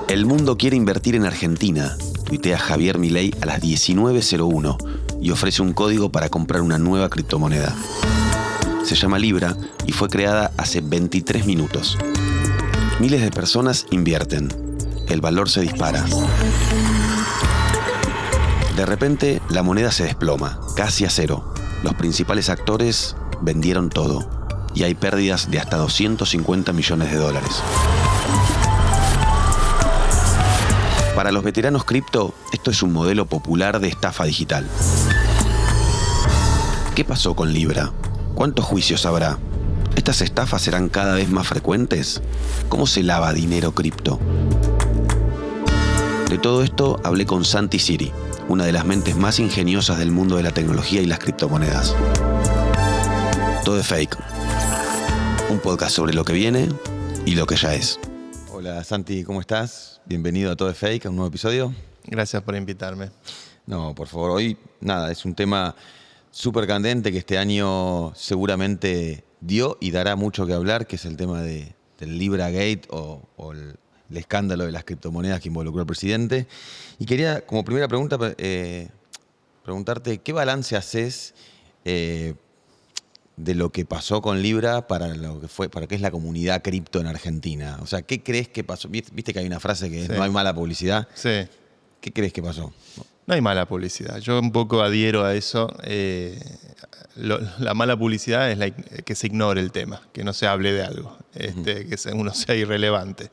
El mundo quiere invertir en Argentina, tuitea Javier Milei a las 19:01 y ofrece un código para comprar una nueva criptomoneda. Se llama Libra y fue creada hace 23 minutos. Miles de personas invierten. El valor se dispara. De repente, la moneda se desploma, casi a cero. Los principales actores vendieron todo y hay pérdidas de hasta $250 millones. Para los veteranos cripto, esto es un modelo popular de estafa digital. ¿Qué pasó con Libra? ¿Cuántos juicios habrá? ¿Estas estafas serán cada vez más frecuentes? ¿Cómo se lava dinero cripto? De todo esto hablé con Santi Siri, una de las mentes más ingeniosas del mundo de la tecnología y las criptomonedas. Todo es Fake. Un podcast sobre lo que viene y lo que ya es. Hola Santi, ¿cómo estás? Bienvenido a Todo es Fake, a un nuevo episodio. Gracias por invitarme. No, por favor, hoy nada, es un tema súper candente que este año seguramente dio y dará mucho que hablar, que es el tema del Libra Gate o el escándalo de las criptomonedas que involucró al presidente. Y quería, como primera pregunta, preguntarte qué balance haces de lo que pasó con Libra para qué es la comunidad cripto en Argentina. O sea, ¿qué crees que pasó? Viste que hay una frase que es Sí. no hay mala publicidad. Sí, ¿Qué crees que pasó? no hay mala publicidad. Yo un poco adhiero a eso. La mala publicidad es que se ignore el tema, que no se hable de algo, que uno sea irrelevante.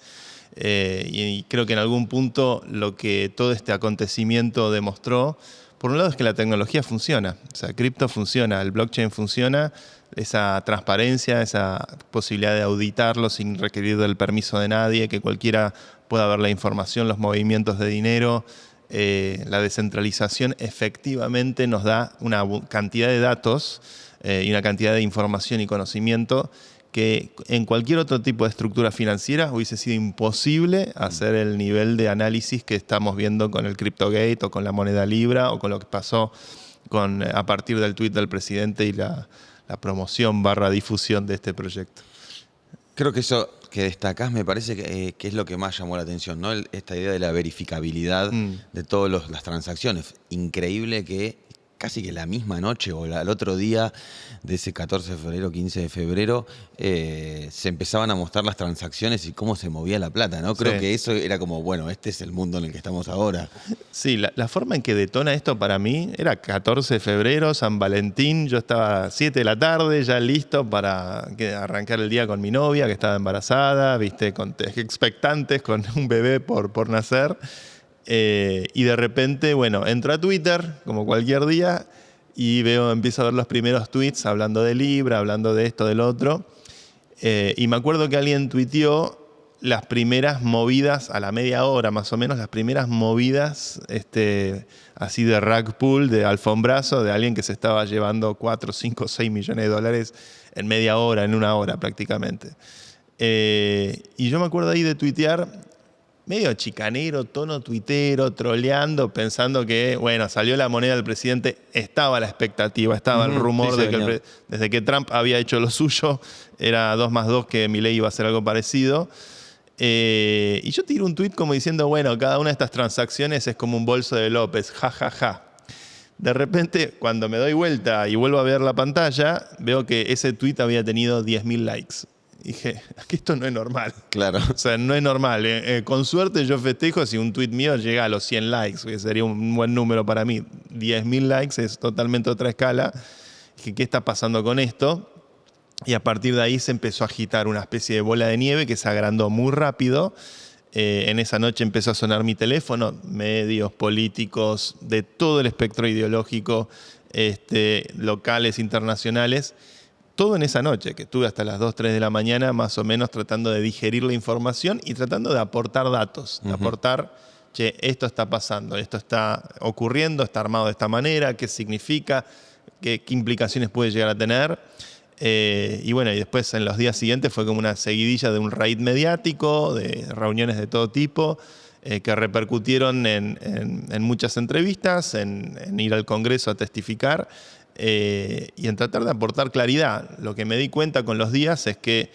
Y creo que en algún punto lo que todo este acontecimiento demostró, por un lado es que la tecnología funciona, o sea, cripto funciona, el blockchain funciona, esa transparencia, esa posibilidad de auditarlo sin requerir del permiso de nadie, que cualquiera pueda ver la información, los movimientos de dinero. La descentralización efectivamente nos da una cantidad de datos y una cantidad de información y conocimiento que en cualquier otro tipo de estructura financiera hubiese sido imposible hacer el nivel de análisis que estamos viendo con el CryptoGate o con la moneda Libra o con lo que pasó a partir del tuit del presidente y la promoción / difusión de este proyecto. Creo que eso que destacás me parece que es lo que más llamó la atención, ¿no? Esta idea de la verificabilidad de todas las transacciones. Increíble que casi que la misma noche o el otro día de ese 14 de febrero, 15 de febrero, se empezaban a mostrar las transacciones y cómo se movía la plata, ¿no? Creo que eso era como, bueno, este es el mundo en el que estamos ahora. Sí, la forma en que detona esto para mí era 14 de febrero, San Valentín, yo estaba a 7 de la tarde ya listo para arrancar el día con mi novia que estaba embarazada, viste, expectantes con un bebé por nacer. Y de repente, bueno, entro a Twitter, como cualquier día, y empiezo a ver los primeros tweets hablando de Libra, hablando de esto, del otro. Y me acuerdo que alguien tuiteó las primeras movidas, a la media hora más o menos, las primeras movidas así de rug pull, de alfombrazo, de alguien que se estaba llevando 4, 5, 6 millones de dólares en media hora, en una hora prácticamente. Y yo me acuerdo ahí de tuitear medio chicanero, tono tuitero, troleando, pensando que, bueno, salió la moneda del presidente, estaba la expectativa, estaba el rumor de que desde que Trump había hecho lo suyo, era 2 más 2 que Milei iba a hacer algo parecido. Y yo tiro un tuit como diciendo, bueno, cada una de estas transacciones es como un bolso de López, ja, ja, ja. De repente, cuando me doy vuelta y vuelvo a ver la pantalla, veo que ese tuit había tenido 10.000 likes. Dije, aquí esto no es normal. Claro. O sea, no es normal. Con suerte yo festejo si un tuit mío llega a los 100 likes, que sería un buen número para mí. 10.000 likes es totalmente otra escala. Dije, ¿qué está pasando con esto? Y a partir de ahí se empezó a agitar una especie de bola de nieve que se agrandó muy rápido. En esa noche empezó a sonar mi teléfono, medios, políticos, de todo el espectro ideológico, locales, internacionales. Todo en esa noche, que estuve hasta las 2, 3 de la mañana, más o menos tratando de digerir la información y tratando de aportar datos, de aportar, che, esto está pasando, esto está ocurriendo, está armado de esta manera, qué significa, qué implicaciones puede llegar a tener. Y bueno, y después en los días siguientes fue como una seguidilla de un raid mediático, de reuniones de todo tipo, que repercutieron en muchas entrevistas, en ir al Congreso a testificar. y en tratar de aportar claridad. Lo que me di cuenta con los días es que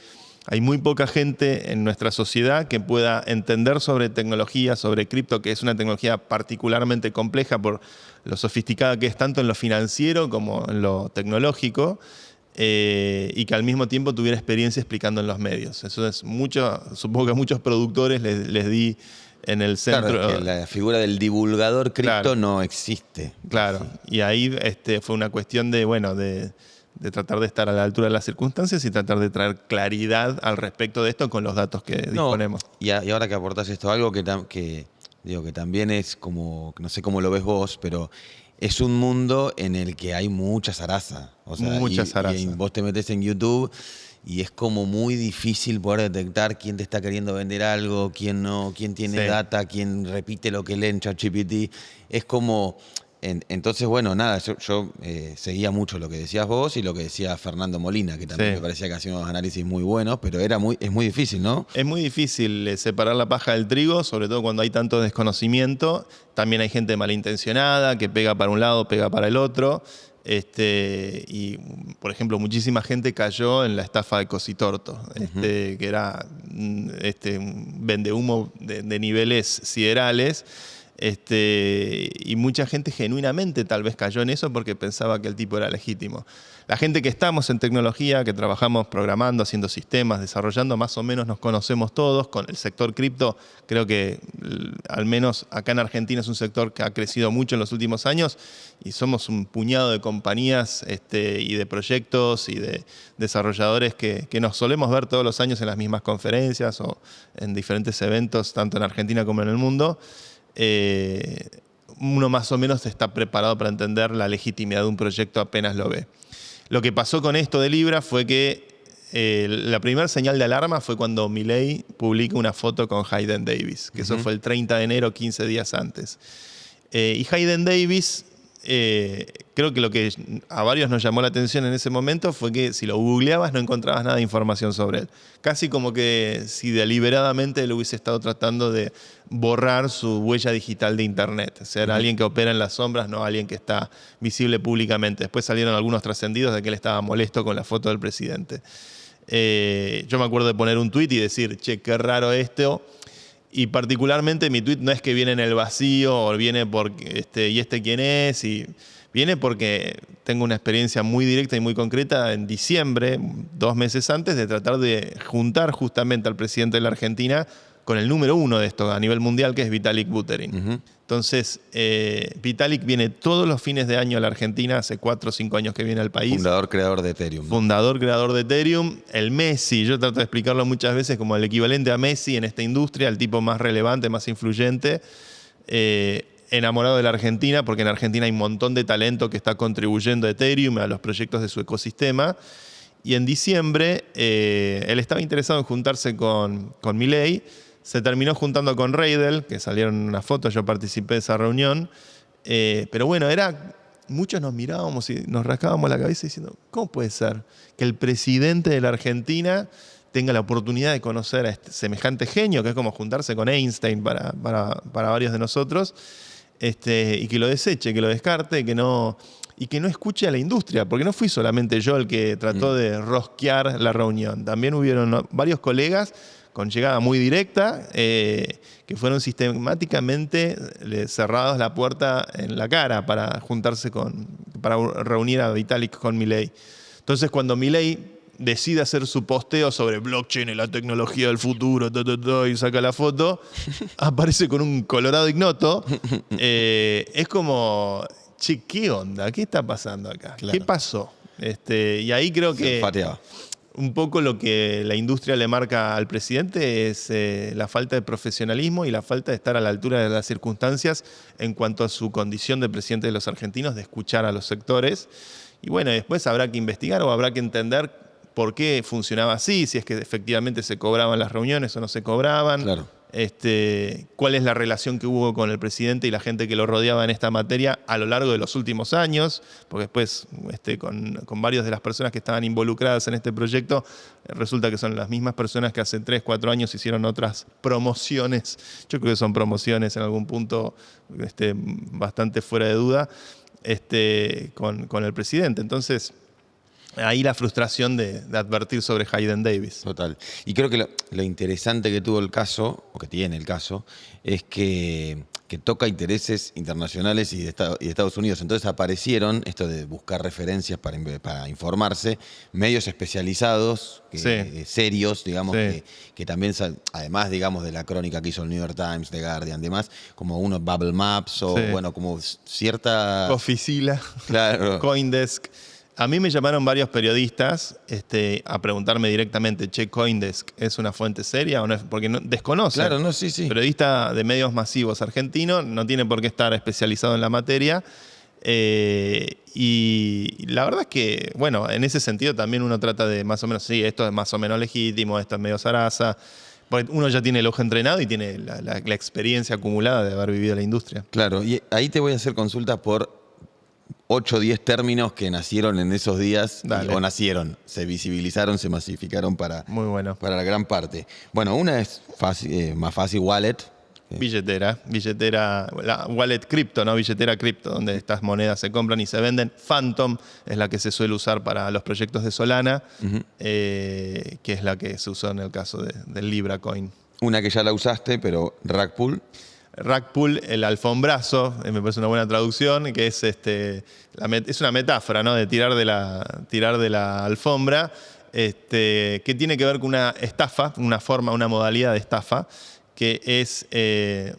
hay muy poca gente en nuestra sociedad que pueda entender sobre tecnología, sobre cripto, que es una tecnología particularmente compleja por lo sofisticada que es tanto en lo financiero como en lo tecnológico, y que al mismo tiempo tuviera experiencia explicando en los medios. Eso es supongo que a muchos productores les di en el centro. Claro, es que la figura del divulgador cripto Claro. no existe. Claro, Sí. y ahí fue una cuestión de tratar de estar a la altura de las circunstancias y tratar de traer claridad al respecto de esto con los datos que disponemos. Y ahora que aportás esto, algo digo, que también es como, no sé cómo lo ves vos, pero es un mundo en el que hay mucha zaraza. O sea, Mucha zaraza. Y vos te metés en YouTube y es como muy difícil poder detectar quién te está queriendo vender algo, quién no, quién tiene Sí. data, quién repite lo que lee en ChatGPT. Es como... Entonces, bueno, nada, yo seguía mucho lo que decías vos y lo que decía Fernando Molina, que también Sí. me parecía que hacía unos análisis muy buenos, pero es muy difícil, ¿no? Es muy difícil separar la paja del trigo, sobre todo cuando hay tanto desconocimiento. También hay gente malintencionada que pega para un lado, pega para el otro. Y, por ejemplo, muchísima gente cayó en la estafa de Cositorto, que era un vendehumo de niveles siderales. Y mucha gente genuinamente tal vez cayó en eso porque pensaba que el tipo era legítimo. La gente que estamos en tecnología, que trabajamos programando, haciendo sistemas, desarrollando, más o menos nos conocemos todos. Con el sector cripto, creo que al menos acá en Argentina es un sector que ha crecido mucho en los últimos años y somos un puñado de compañías y de proyectos y de desarrolladores que nos solemos ver todos los años en las mismas conferencias o en diferentes eventos, tanto en Argentina como en el mundo. Uno más o menos está preparado para entender la legitimidad de un proyecto apenas lo ve. Lo que pasó con esto de Libra fue que la primera señal de alarma fue cuando Milei publica una foto con Hayden Davis, que eso fue el 30 de enero, 15 días antes. Y Hayden Davis, creo que lo que a varios nos llamó la atención en ese momento fue que si lo googleabas no encontrabas nada de información sobre él. Casi como que si deliberadamente él hubiese estado tratando de borrar su huella digital de internet. O sea, era alguien que opera en las sombras, no alguien que está visible públicamente. Después salieron algunos trascendidos de que él estaba molesto con la foto del presidente. Yo me acuerdo de poner un tuit y decir, che, qué raro esto. Y particularmente mi tuit no es que viene en el vacío o viene porque ¿y quién es? Y viene porque tengo una experiencia muy directa y muy concreta en diciembre, 2 meses antes, de tratar de juntar justamente al presidente de la Argentina con el número 1 de esto a nivel mundial, que es Vitalik Buterin. Entonces, Vitalik viene todos los fines de año a la Argentina, hace 4 o 5 años que viene al país. Fundador, creador de Ethereum. Fundador, creador de Ethereum. El Messi, yo trato de explicarlo muchas veces como el equivalente a Messi en esta industria, el tipo más relevante, más influyente. Enamorado de la Argentina, porque en Argentina hay un montón de talento que está contribuyendo a Ethereum, a los proyectos de su ecosistema. Y en diciembre, él estaba interesado en juntarse con Milei. Se terminó juntando con Reidel, que salieron unas fotos, yo participé de esa reunión. Pero bueno, muchos nos mirábamos y nos rascábamos la cabeza diciendo, ¿cómo puede ser que el presidente de la Argentina tenga la oportunidad de conocer a este semejante genio, que es como juntarse con Einstein para varios de nosotros, y que lo deseche, que lo descarte, y que no escuche a la industria? Porque no fui solamente yo el que trató de rosquear la reunión. También hubieron varios colegas con llegada muy directa, que fueron sistemáticamente cerrados la puerta en la cara para reunir a Vitalik con Milei. Entonces, cuando Milei decide hacer su posteo sobre blockchain y la tecnología del futuro, y saca la foto, aparece con un colorado ignoto. Es como, che, ¿qué onda? ¿Qué está pasando acá? Claro. ¿Qué pasó? Y ahí creo que un poco lo que la industria le marca al presidente es la falta de profesionalismo y la falta de estar a la altura de las circunstancias en cuanto a su condición de presidente de los argentinos, de escuchar a los sectores. Y bueno, después habrá que investigar o habrá que entender por qué funcionaba así, si es que efectivamente se cobraban las reuniones o no se cobraban. Claro. Cuál es la relación que hubo con el presidente y la gente que lo rodeaba en esta materia a lo largo de los últimos años, porque después con varias de las personas que estaban involucradas en este proyecto, resulta que son las mismas personas que hace 3, 4 años hicieron otras promociones, yo creo que son promociones en algún punto bastante fuera de duda, con el presidente. Entonces, ahí la frustración de advertir sobre Hayden Davis. Total. Y creo que lo interesante que tuvo el caso, o que tiene el caso, es que toca intereses internacionales y de Estados Unidos. Entonces aparecieron, esto de buscar referencias para informarse, medios especializados, serios, digamos, Sí. que también, además, digamos, de la crónica que hizo el New York Times, The Guardian, demás, como unos Bubble Maps o, Sí. bueno, como cierta... Oficila, Claro. Coindesk. A mí me llamaron varios periodistas a preguntarme directamente, che, Coindesk, ¿es una fuente seria o no es? Porque desconocen. Claro, no, sí. Periodista de medios masivos argentino, no tiene por qué estar especializado en la materia. Y la verdad es que, bueno, en ese sentido también uno trata de más o menos, sí, esto es más o menos legítimo, esto es medio zaraza. Porque uno ya tiene el ojo entrenado y tiene la experiencia acumulada de haber vivido la industria. Claro, y ahí te voy a hacer consulta por 8 o 10 términos que nacieron en esos días, o nacieron, se visibilizaron, se masificaron Muy bueno. para la gran parte. Bueno, una es más fácil, wallet. Billetera, la wallet cripto, ¿no? Billetera cripto, donde estas monedas se compran y se venden. Phantom es la que se suele usar para los proyectos de Solana, que es la que se usó en el caso del Libra Coin. Una que ya la usaste, pero Rug Pull. Rug Pull, el alfombrazo, me parece una buena traducción, que es una metáfora, ¿no? De tirar de la alfombra, que tiene que ver con una estafa, una modalidad de estafa, que es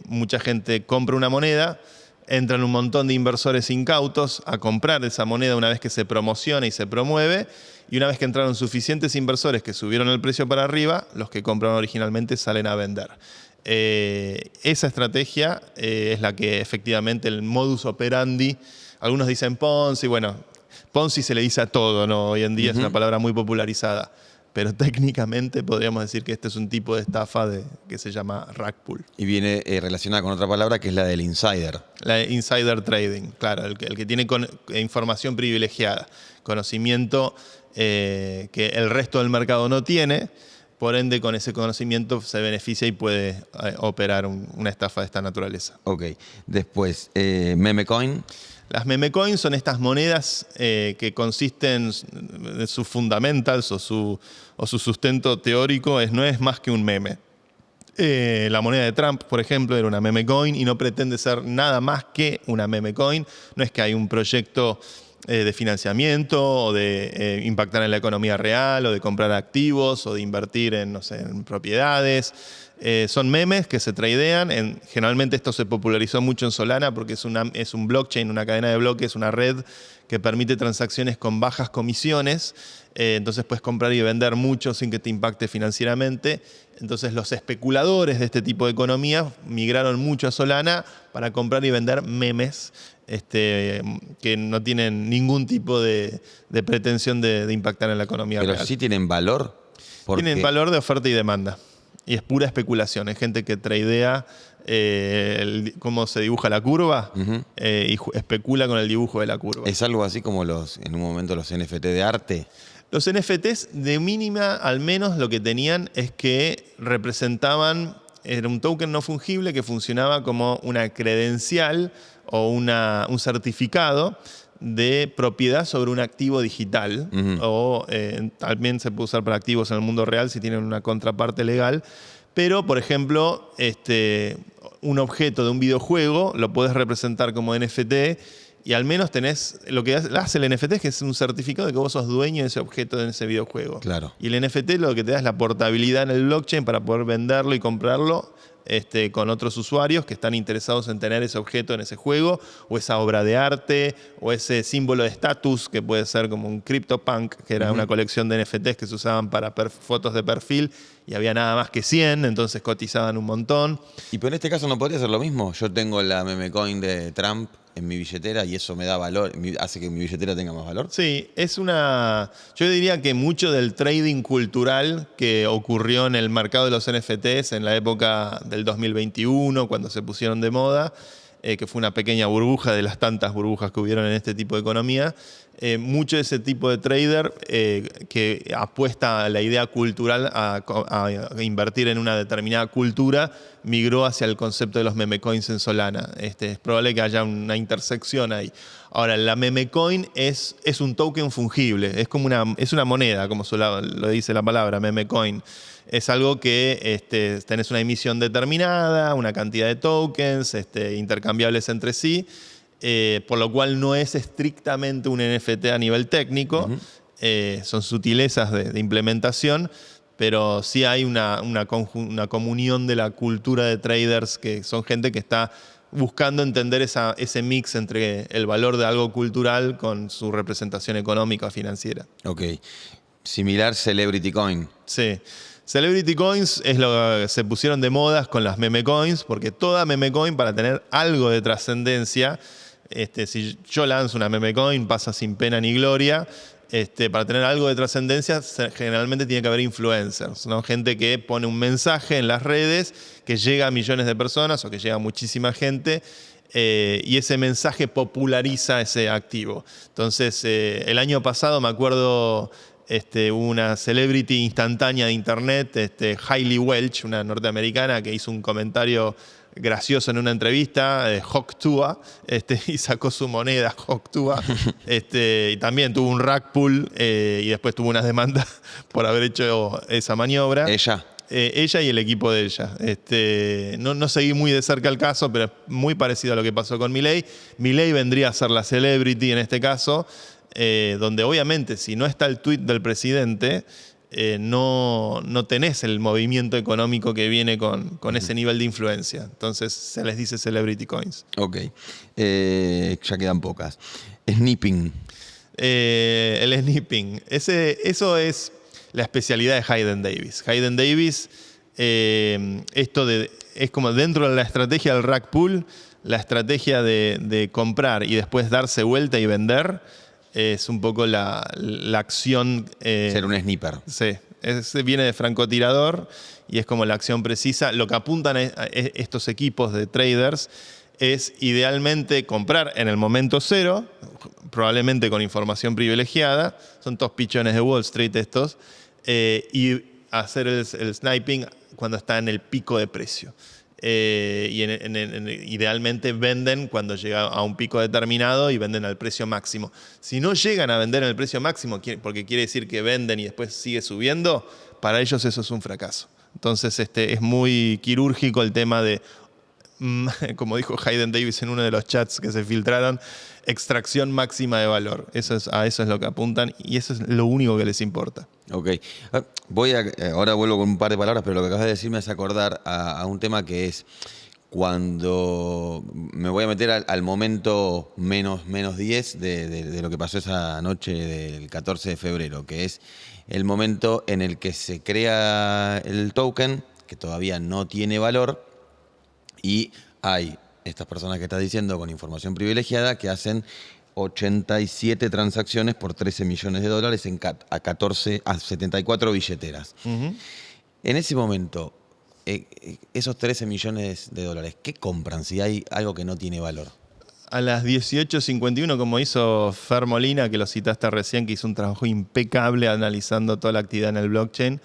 mucha gente compra una moneda, entran un montón de inversores incautos a comprar esa moneda una vez que se promociona y se promueve, y una vez que entraron suficientes inversores que subieron el precio para arriba, los que compraron originalmente salen a vender. Esa estrategia es la que efectivamente el modus operandi, algunos dicen Ponzi, bueno, Ponzi se le dice a todo, ¿no? Hoy en día es una palabra muy popularizada, pero técnicamente podríamos decir que este es un tipo de estafa que se llama rug pull. Y viene relacionada con otra palabra que es la del insider. La de insider trading, claro, el que tiene información privilegiada, conocimiento que el resto del mercado no tiene. Por ende, con ese conocimiento se beneficia y puede operar una estafa de esta naturaleza. Ok. Después, meme coin. Las meme coins son estas monedas que consisten en sus fundamentals o su sustento teórico no es más que un meme. La moneda de Trump, por ejemplo, era una meme coin y no pretende ser nada más que una meme coin. No es que hay un proyecto de financiamiento o de impactar en la economía real o de comprar activos o de invertir en propiedades. Son memes que se tradean. Generalmente esto se popularizó mucho en Solana porque es un blockchain, una cadena de bloques, una red que permite transacciones con bajas comisiones. Entonces puedes comprar y vender mucho sin que te impacte financieramente. Entonces los especuladores de este tipo de economía migraron mucho a Solana para comprar y vender memes que no tienen ningún tipo de pretensión de impactar en la economía real. Pero sí tienen valor. Tienen valor de oferta y demanda. Y es pura especulación. Es gente que tradea cómo se dibuja la curva y especula con el dibujo de la curva. ¿Es algo así como en un momento los NFT de arte? Los NFTs, de mínima, al menos lo que tenían es que representaban, era un token no fungible que funcionaba como una credencial o un certificado de propiedad sobre un activo digital, o también se puede usar para activos en el mundo real si tienen una contraparte legal. Pero, por ejemplo, un objeto de un videojuego lo puedes representar como NFT y al menos tenés, lo que hace el NFT es que es un certificado de que vos sos dueño de ese objeto en ese videojuego. Claro. Y el NFT lo que te da es la portabilidad en el blockchain para poder venderlo y comprarlo con otros usuarios que están interesados en tener ese objeto en ese juego, o esa obra de arte, o ese símbolo de estatus que puede ser como un CryptoPunk, que era una colección de NFTs que se usaban para fotos de perfil y había nada más que 100, entonces cotizaban un montón. Y pero en este caso no podría ser lo mismo. Yo tengo la meme coin de Trump en mi billetera y eso me da valor, hace que mi billetera tenga más valor. Sí, yo diría que mucho del trading cultural que ocurrió en el mercado de los NFTs en la época del 2021, cuando se pusieron de moda, que fue una pequeña burbuja de las tantas burbujas que hubieron en este tipo de economía, mucho de ese tipo de trader que apuesta a la idea cultural, a invertir en una determinada cultura, migró hacia el concepto de los meme coins en Solana. Es probable que haya una intersección ahí. Ahora, la meme coin es un token fungible, es una moneda, como lo dice la palabra, meme coin. Es algo que tenés una emisión determinada, una cantidad de tokens intercambiables entre sí, por lo cual no es estrictamente un NFT a nivel técnico. Son sutilezas de implementación, pero sí hay una comunión de la cultura de traders, que son gente que está buscando entender ese mix entre el valor de algo cultural con su representación económica o financiera. Ok. Similar Celebrity Coin. Sí. Celebrity Coins es lo que se pusieron de modas con las meme coins, porque toda meme coin, para tener algo de trascendencia, si yo lanzo una meme coin, pasa sin pena ni gloria. Para tener algo de trascendencia, generalmente tiene que haber influencers, ¿no? Gente que pone un mensaje en las redes que llega a millones de personas o que llega a muchísima gente, y ese mensaje populariza ese activo. Entonces, el año pasado me acuerdo una celebrity instantánea de internet, Hailey Welch, una norteamericana, que hizo un comentario gracioso en una entrevista, Hawk Tuah, y sacó su moneda Hawk Tuah, y también tuvo un rug pull, y después tuvo unas demandas por haber hecho esa maniobra. Ella y el equipo de ella. No seguí muy de cerca el caso, pero es muy parecido a lo que pasó con Milei. Milei vendría a ser la celebrity en este caso, donde obviamente si no está el tweet del presidente, no tenés el movimiento económico que viene con ese nivel de influencia. Entonces se les dice Celebrity Coins. Ok. Ya quedan pocas. Snipping. El snipping. Eso es la especialidad de Hayden Davis. Hayden Davis, es como dentro de la estrategia del rug pull, la estrategia de comprar y después darse vuelta y vender. Es un poco la acción... Ser un sniper. Sí, viene de francotirador y es como la acción precisa. Lo que apuntan a estos equipos de traders es idealmente comprar en el momento cero, probablemente con información privilegiada, son todos pichones de Wall Street estos, y hacer el sniping cuando está en el pico de precio. Idealmente venden cuando llega a un pico determinado y venden al precio máximo. Si no llegan a vender en el precio máximo, porque quiere decir que venden y después sigue subiendo, para ellos eso es un fracaso. Entonces es muy quirúrgico el tema de, como dijo Hayden Davis en uno de los chats que se filtraron, extracción máxima de valor. A eso es lo que apuntan y eso es lo único que les importa. Ok. Ahora vuelvo con un par de palabras, pero lo que acabas de decir me hace acordar a un tema que es cuando me voy a meter al momento menos 10 de lo que pasó esa noche del 14 de febrero, que es el momento en el que se crea el token, que todavía no tiene valor, y hay estas personas que estás diciendo con información privilegiada que hacen 87 transacciones por $13 millones a 74 billeteras. Uh-huh. En ese momento, esos $13 millones, ¿qué compran si hay algo que no tiene valor? A las 18:51, como hizo Fer Molina, que lo citaste recién, que hizo un trabajo impecable analizando toda la actividad en el blockchain,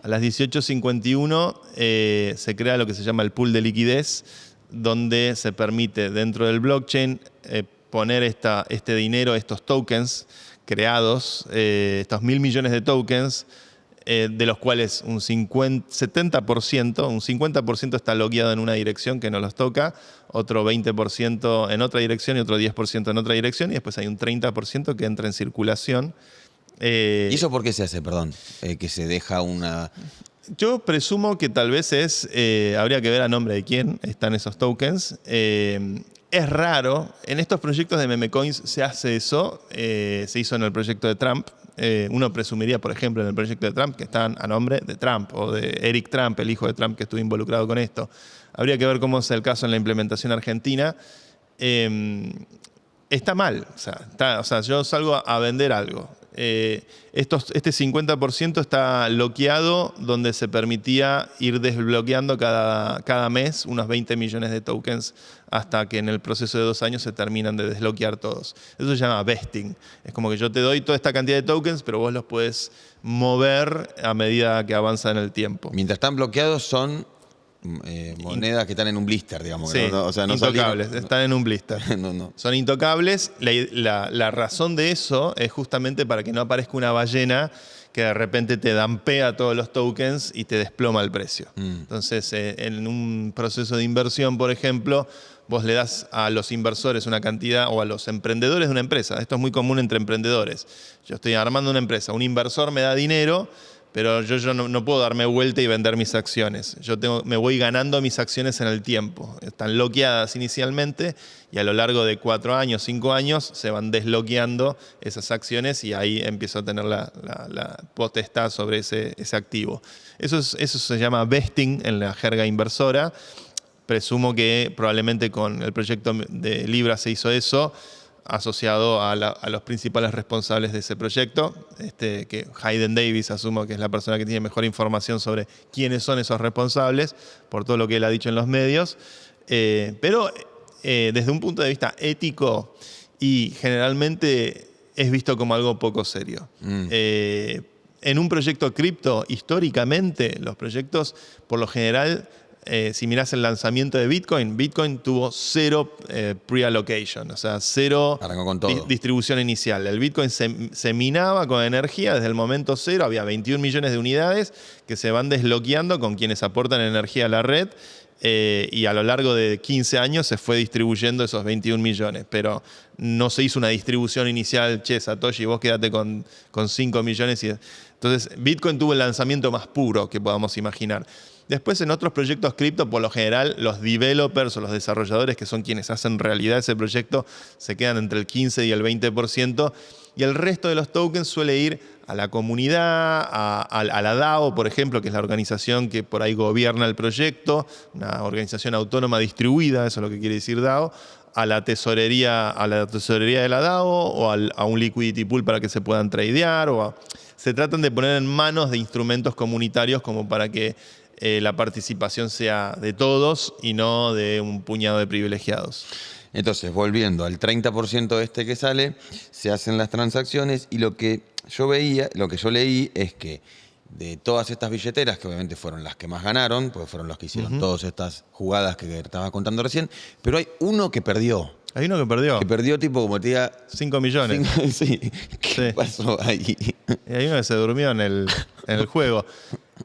a las 18:51 se crea lo que se llama el pool de liquidez, donde se permite dentro del blockchain poner este dinero, estos tokens creados, estos 1.000 millones de tokens, de los cuales un 50% está logueado en una dirección que no los toca, otro 20% en otra dirección y otro 10% en otra dirección, y después hay un 30% que entra en circulación. ¿Y eso por qué se hace, perdón? Que se deja una... Yo presumo que tal vez habría que ver a nombre de quién están esos tokens. Es raro, en estos proyectos de meme coins se hace eso, se hizo en el proyecto de Trump. Uno presumiría, por ejemplo, en el proyecto de Trump que están a nombre de Trump o de Eric Trump, el hijo de Trump que estuvo involucrado con esto. Habría que ver cómo es el caso en la implementación argentina. Está mal, o sea, yo salgo a vender algo. Este 50% está bloqueado, donde se permitía ir desbloqueando cada mes unos 20 millones de tokens hasta que en el proceso de 2 años se terminan de desbloquear todos. Eso se llama vesting. Es como que yo te doy toda esta cantidad de tokens, pero vos los puedes mover a medida que avanza en el tiempo. Mientras están bloqueados son monedas que están en un blister, digamos. Sí, ¿no? O sea, no intocables, salieron, están en un blister. no. Son intocables. La razón de eso es justamente para que no aparezca una ballena que de repente te dampea todos los tokens y te desploma el precio. Entonces, en un proceso de inversión, por ejemplo, vos le das a los inversores una cantidad, o a los emprendedores de una empresa. Esto es muy común entre emprendedores. Yo estoy armando una empresa, un inversor me da dinero, pero yo no puedo darme vuelta y vender mis acciones. Me voy ganando mis acciones en el tiempo. Están bloqueadas inicialmente y a lo largo de 4 años, 5 años, se van desbloqueando esas acciones y ahí empiezo a tener la potestad sobre ese activo. Eso se llama vesting en la jerga inversora. Presumo que probablemente con el proyecto de Libra se hizo eso, asociado a los principales responsables de ese proyecto, que Hayden Davis, asumo que es la persona que tiene mejor información sobre quiénes son esos responsables, por todo lo que él ha dicho en los medios. Pero desde un punto de vista ético, y generalmente es visto como algo poco serio. En un proyecto cripto, históricamente, los proyectos, por lo general, si mirás el lanzamiento de Bitcoin tuvo 0 pre-allocation, o sea, 0 distribución inicial. El Bitcoin se minaba con energía desde el momento 0, había 21 millones de unidades que se van desbloqueando con quienes aportan energía a la red, y a lo largo de 15 años se fue distribuyendo esos 21 millones, pero no se hizo una distribución inicial, Satoshi, vos quédate con 5 millones. Entonces, Bitcoin tuvo el lanzamiento más puro que podamos imaginar. Después, en otros proyectos cripto, por lo general, los developers o los desarrolladores, que son quienes hacen realidad ese proyecto, se quedan entre el 15 y el 20%, y el resto de los tokens suele ir a la comunidad, a la DAO, por ejemplo, que es la organización que por ahí gobierna el proyecto, una organización autónoma distribuida, eso es lo que quiere decir DAO, a la tesorería de la DAO, o a un liquidity pool para que se puedan tradear, se tratan de poner en manos de instrumentos comunitarios como para que la participación sea de todos y no de un puñado de privilegiados. Entonces, volviendo al 30% que sale, se hacen las transacciones, y lo que yo leí es que de todas estas billeteras, que obviamente fueron las que más ganaron, porque fueron los que hicieron todas estas jugadas que estaba contando recién, pero hay uno que perdió. Hay uno que perdió. Que perdió tipo como te diga... 5 millones. Sí. ¿Qué pasó ahí? Y hay uno que se durmió en el juego.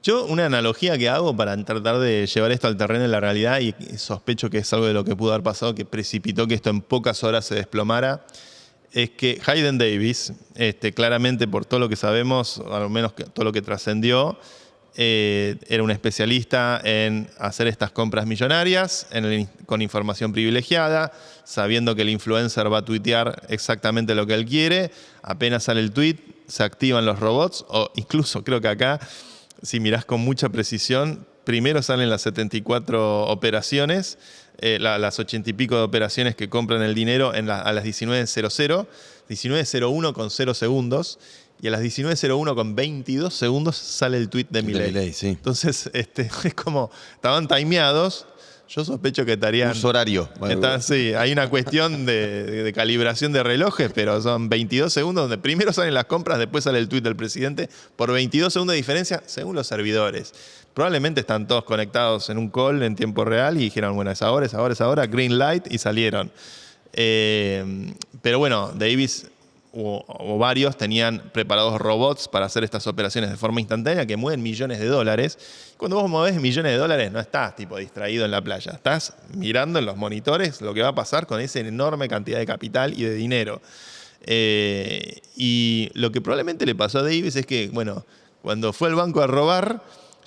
Yo, una analogía que hago para tratar de llevar esto al terreno de la realidad, y sospecho que es algo de lo que pudo haber pasado, que precipitó que esto en pocas horas se desplomara, es que Hayden Davis, claramente por todo lo que sabemos, al menos todo lo que trascendió, era un especialista en hacer estas compras millonarias con información privilegiada, sabiendo que el influencer va a tuitear exactamente lo que él quiere. Apenas sale el tweet, se activan los robots, o incluso creo que acá, si mirás con mucha precisión, primero salen las 74 operaciones, las 80 y pico de operaciones que compran el dinero a las 19:00, 19:01 con 0 segundos, y a las 19:01 con 22 segundos sale el tweet de Milei. Sí. Entonces, es como, estaban timeados. Yo sospecho que estarían... Uso horario. Sí, hay una cuestión de calibración de relojes, pero son 22 segundos donde primero salen las compras, después sale el tuit del presidente, por 22 segundos de diferencia, según los servidores. Probablemente están todos conectados en un call en tiempo real y dijeron, bueno, es ahora, green light, y salieron. Pero bueno, Davis o varios tenían preparados robots para hacer estas operaciones de forma instantánea que mueven millones de dólares. Cuando vos movés millones de dólares no estás tipo distraído en la playa, estás mirando en los monitores lo que va a pasar con esa enorme cantidad de capital y de dinero. Y lo que probablemente le pasó a Davis es que, bueno, cuando fue al banco a robar,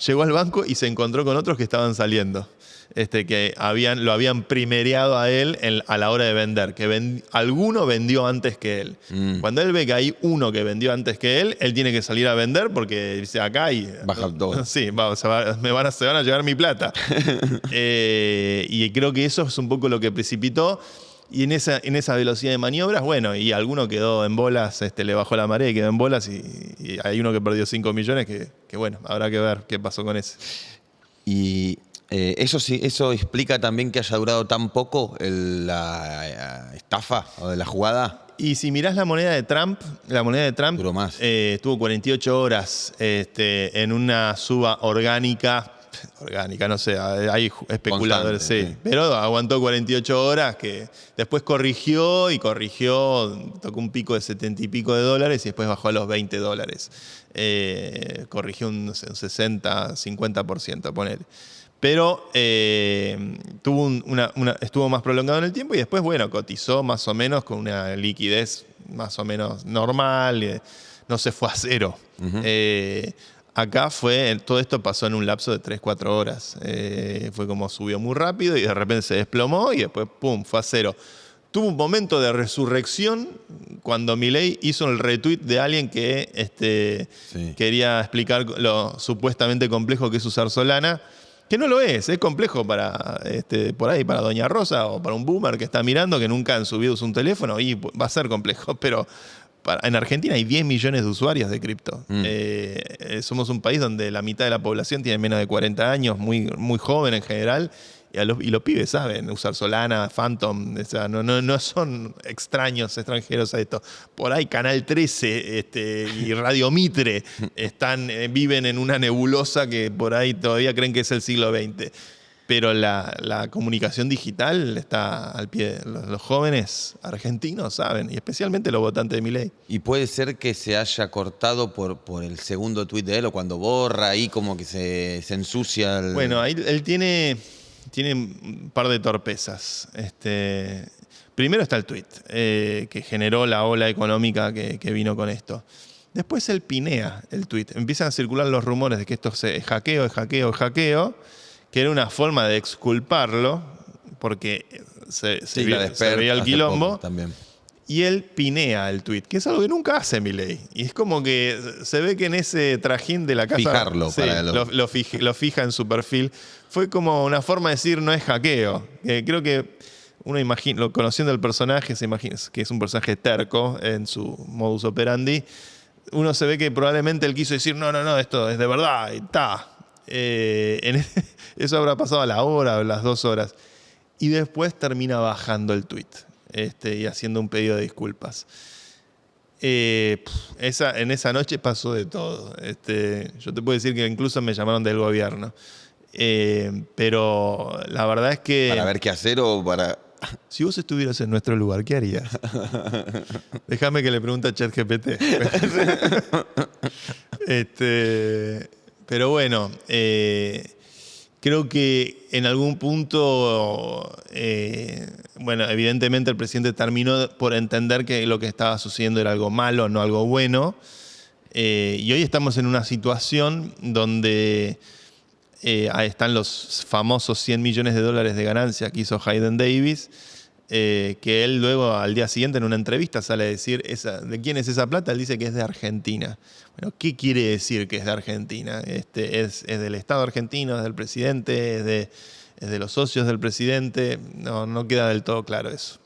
llegó al banco y se encontró con otros que estaban saliendo. Que lo habían primereado a él a la hora de vender, que alguno vendió antes que él. Cuando él ve que hay uno que vendió antes que él tiene que salir a vender porque dice acá y... Baja todo. Sí, se van a llevar mi plata. Y creo que eso es un poco lo que precipitó. Y en esa velocidad de maniobras, bueno, y alguno quedó en bolas, le bajó la marea y quedó en bolas, y hay uno que perdió 5 millones que bueno, habrá que ver qué pasó con ese. Y... ¿Eso explica también que haya durado tan poco la estafa o de la jugada? Y si mirás la moneda de Trump duró más. Tuvo 48 horas en una suba orgánica orgánica, no sé, hay especuladores, Constante, sí. sí. Pero aguantó 48 horas, que después corrigió, tocó un pico de 70 y pico de dólares y después bajó a los $20. Corrigió un 60, 50%, ponele. Pero estuvo más prolongado en el tiempo y después, bueno, cotizó más o menos con una liquidez más o menos normal, no se fue a cero. Acá todo esto pasó en un lapso de 3-4 horas. Fue como subió muy rápido y de repente se desplomó y después, pum, fue a cero. Tuvo un momento de resurrección cuando Milei hizo el retweet de alguien que quería explicar lo supuestamente complejo que es usar Solana, que no lo es complejo para por ahí, para Doña Rosa o para un boomer que está mirando, que nunca en su vida usó un teléfono, y va a ser complejo, pero en Argentina hay 10 millones de usuarios de cripto. Somos un país donde la mitad de la población tiene menos de 40 años, muy, muy joven en general, y los pibes saben usar Solana, Phantom, o sea, no son extranjeros a esto. Por ahí Canal 13 y Radio Mitre viven en una nebulosa que por ahí todavía creen que es el siglo XX. Pero la comunicación digital está al pie. Los jóvenes argentinos saben, y especialmente los votantes de Milei. Y puede ser que se haya cortado por el segundo tuit de él, o cuando borra ahí como que se ensucia. Bueno, ahí él tiene un par de torpezas. Primero está el tuit, que generó la ola económica que vino con esto. Después él pinea el tuit. Empiezan a circular los rumores de que esto es hackeo, que era una forma de exculparlo, porque se veía el quilombo. También. Y él pinea el tuit, que es algo que nunca hace Milei. Y es como que se ve que en ese trajín de la casa... Fijarlo. Sí, para lo fija en su perfil. Fue como una forma de decir no es hackeo. Creo que uno conociendo el personaje, se imagina que es un personaje terco en su modus operandi. Uno se ve que probablemente él quiso decir no, esto es de verdad, y está. Eso habrá pasado a la hora o las 2 horas. Y después termina bajando el tuit y haciendo un pedido de disculpas. En esa noche pasó de todo. Yo te puedo decir que incluso me llamaron del gobierno. Pero la verdad es que... ¿Para ver qué hacer o para...? Si vos estuvieras en nuestro lugar, ¿qué harías? Déjame que le pregunte a ChatGPT. Pero bueno, creo que en algún punto, evidentemente el presidente terminó por entender que lo que estaba sucediendo era algo malo, no algo bueno. Y hoy estamos en una situación donde ahí están los famosos $100 millones de ganancia que hizo Hayden Davis, que él luego al día siguiente en una entrevista sale a decir, ¿de quién es esa plata? Él dice que es de Argentina. Bueno, ¿qué quiere decir que es de Argentina? Es del Estado argentino, es del presidente, es de los socios del presidente. No queda del todo claro eso.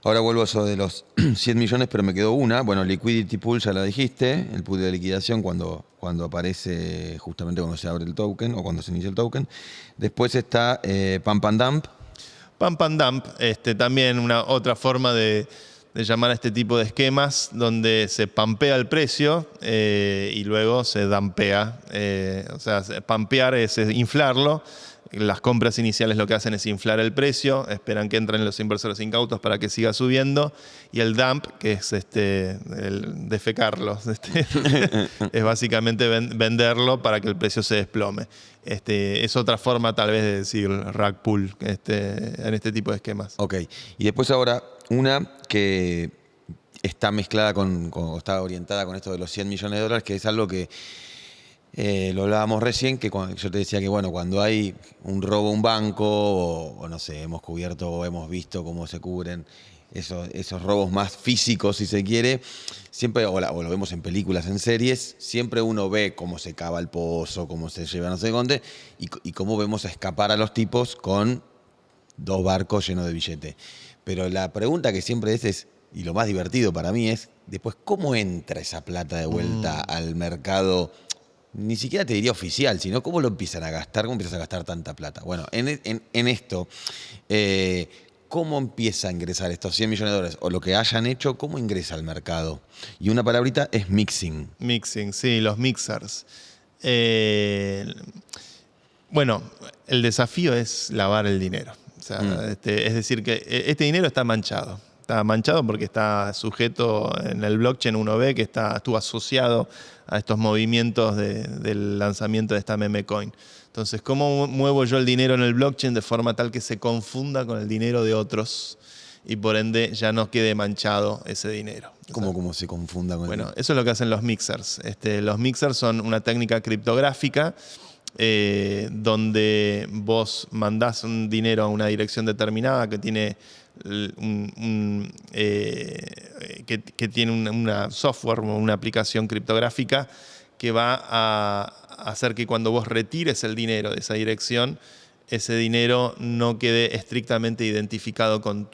Ahora vuelvo a eso de los 100 millones, pero me quedó una. Bueno, Liquidity Pool ya la dijiste, el pool de liquidación cuando aparece, justamente cuando se abre el token o cuando se inicia el token. Después está Pump and Dump. Pump and Dump, también otra forma de llamar a este tipo de esquemas donde se pampea el precio y luego se dampea. O sea, pampear es inflarlo. Las compras iniciales lo que hacen es inflar el precio, esperan que entren los inversores incautos para que siga subiendo, y el dump, que es el defecarlo, es básicamente venderlo para que el precio se desplome. Es otra forma tal vez de decir rug pull en este tipo de esquemas. Ok, y después ahora una que está mezclada está orientada con esto de los 100 millones de dólares, que es algo que lo hablábamos recién, que yo te decía que cuando hay un robo a un banco o no sé, hemos cubierto o hemos visto cómo se cubren esos robos más físicos, si se quiere, siempre, o lo vemos en películas, en series, siempre uno ve cómo se cava el pozo, cómo se lleva no sé dónde, y cómo vemos a escapar a los tipos con 2 barcos llenos de billete. Pero la pregunta que siempre es, y lo más divertido para mí es, después, ¿cómo entra esa plata de vuelta al mercado? Ni siquiera te diría oficial, sino cómo lo empiezan a gastar, cómo empiezas a gastar tanta plata. Bueno, en esto, ¿cómo empieza a ingresar estos 100 millones de dólares? O lo que hayan hecho, ¿cómo ingresa al mercado? Y una palabrita es mixing. Mixing, sí, los mixers. Bueno, el desafío es lavar el dinero. O sea, es decir, que este dinero está manchado. Está manchado porque está sujeto en el blockchain, uno ve que estuvo asociado a estos movimientos del lanzamiento de esta meme coin. Entonces, ¿cómo muevo yo el dinero en el blockchain de forma tal que se confunda con el dinero de otros y por ende ya no quede manchado ese dinero? ¿Cómo se confunda con Bueno, eso es lo que hacen los mixers. Los mixers son una técnica criptográfica donde vos mandás un dinero a una dirección determinada que tiene que tiene una software o una aplicación criptográfica que va a hacer que cuando vos retires el dinero de esa dirección, ese dinero no quede estrictamente identificado con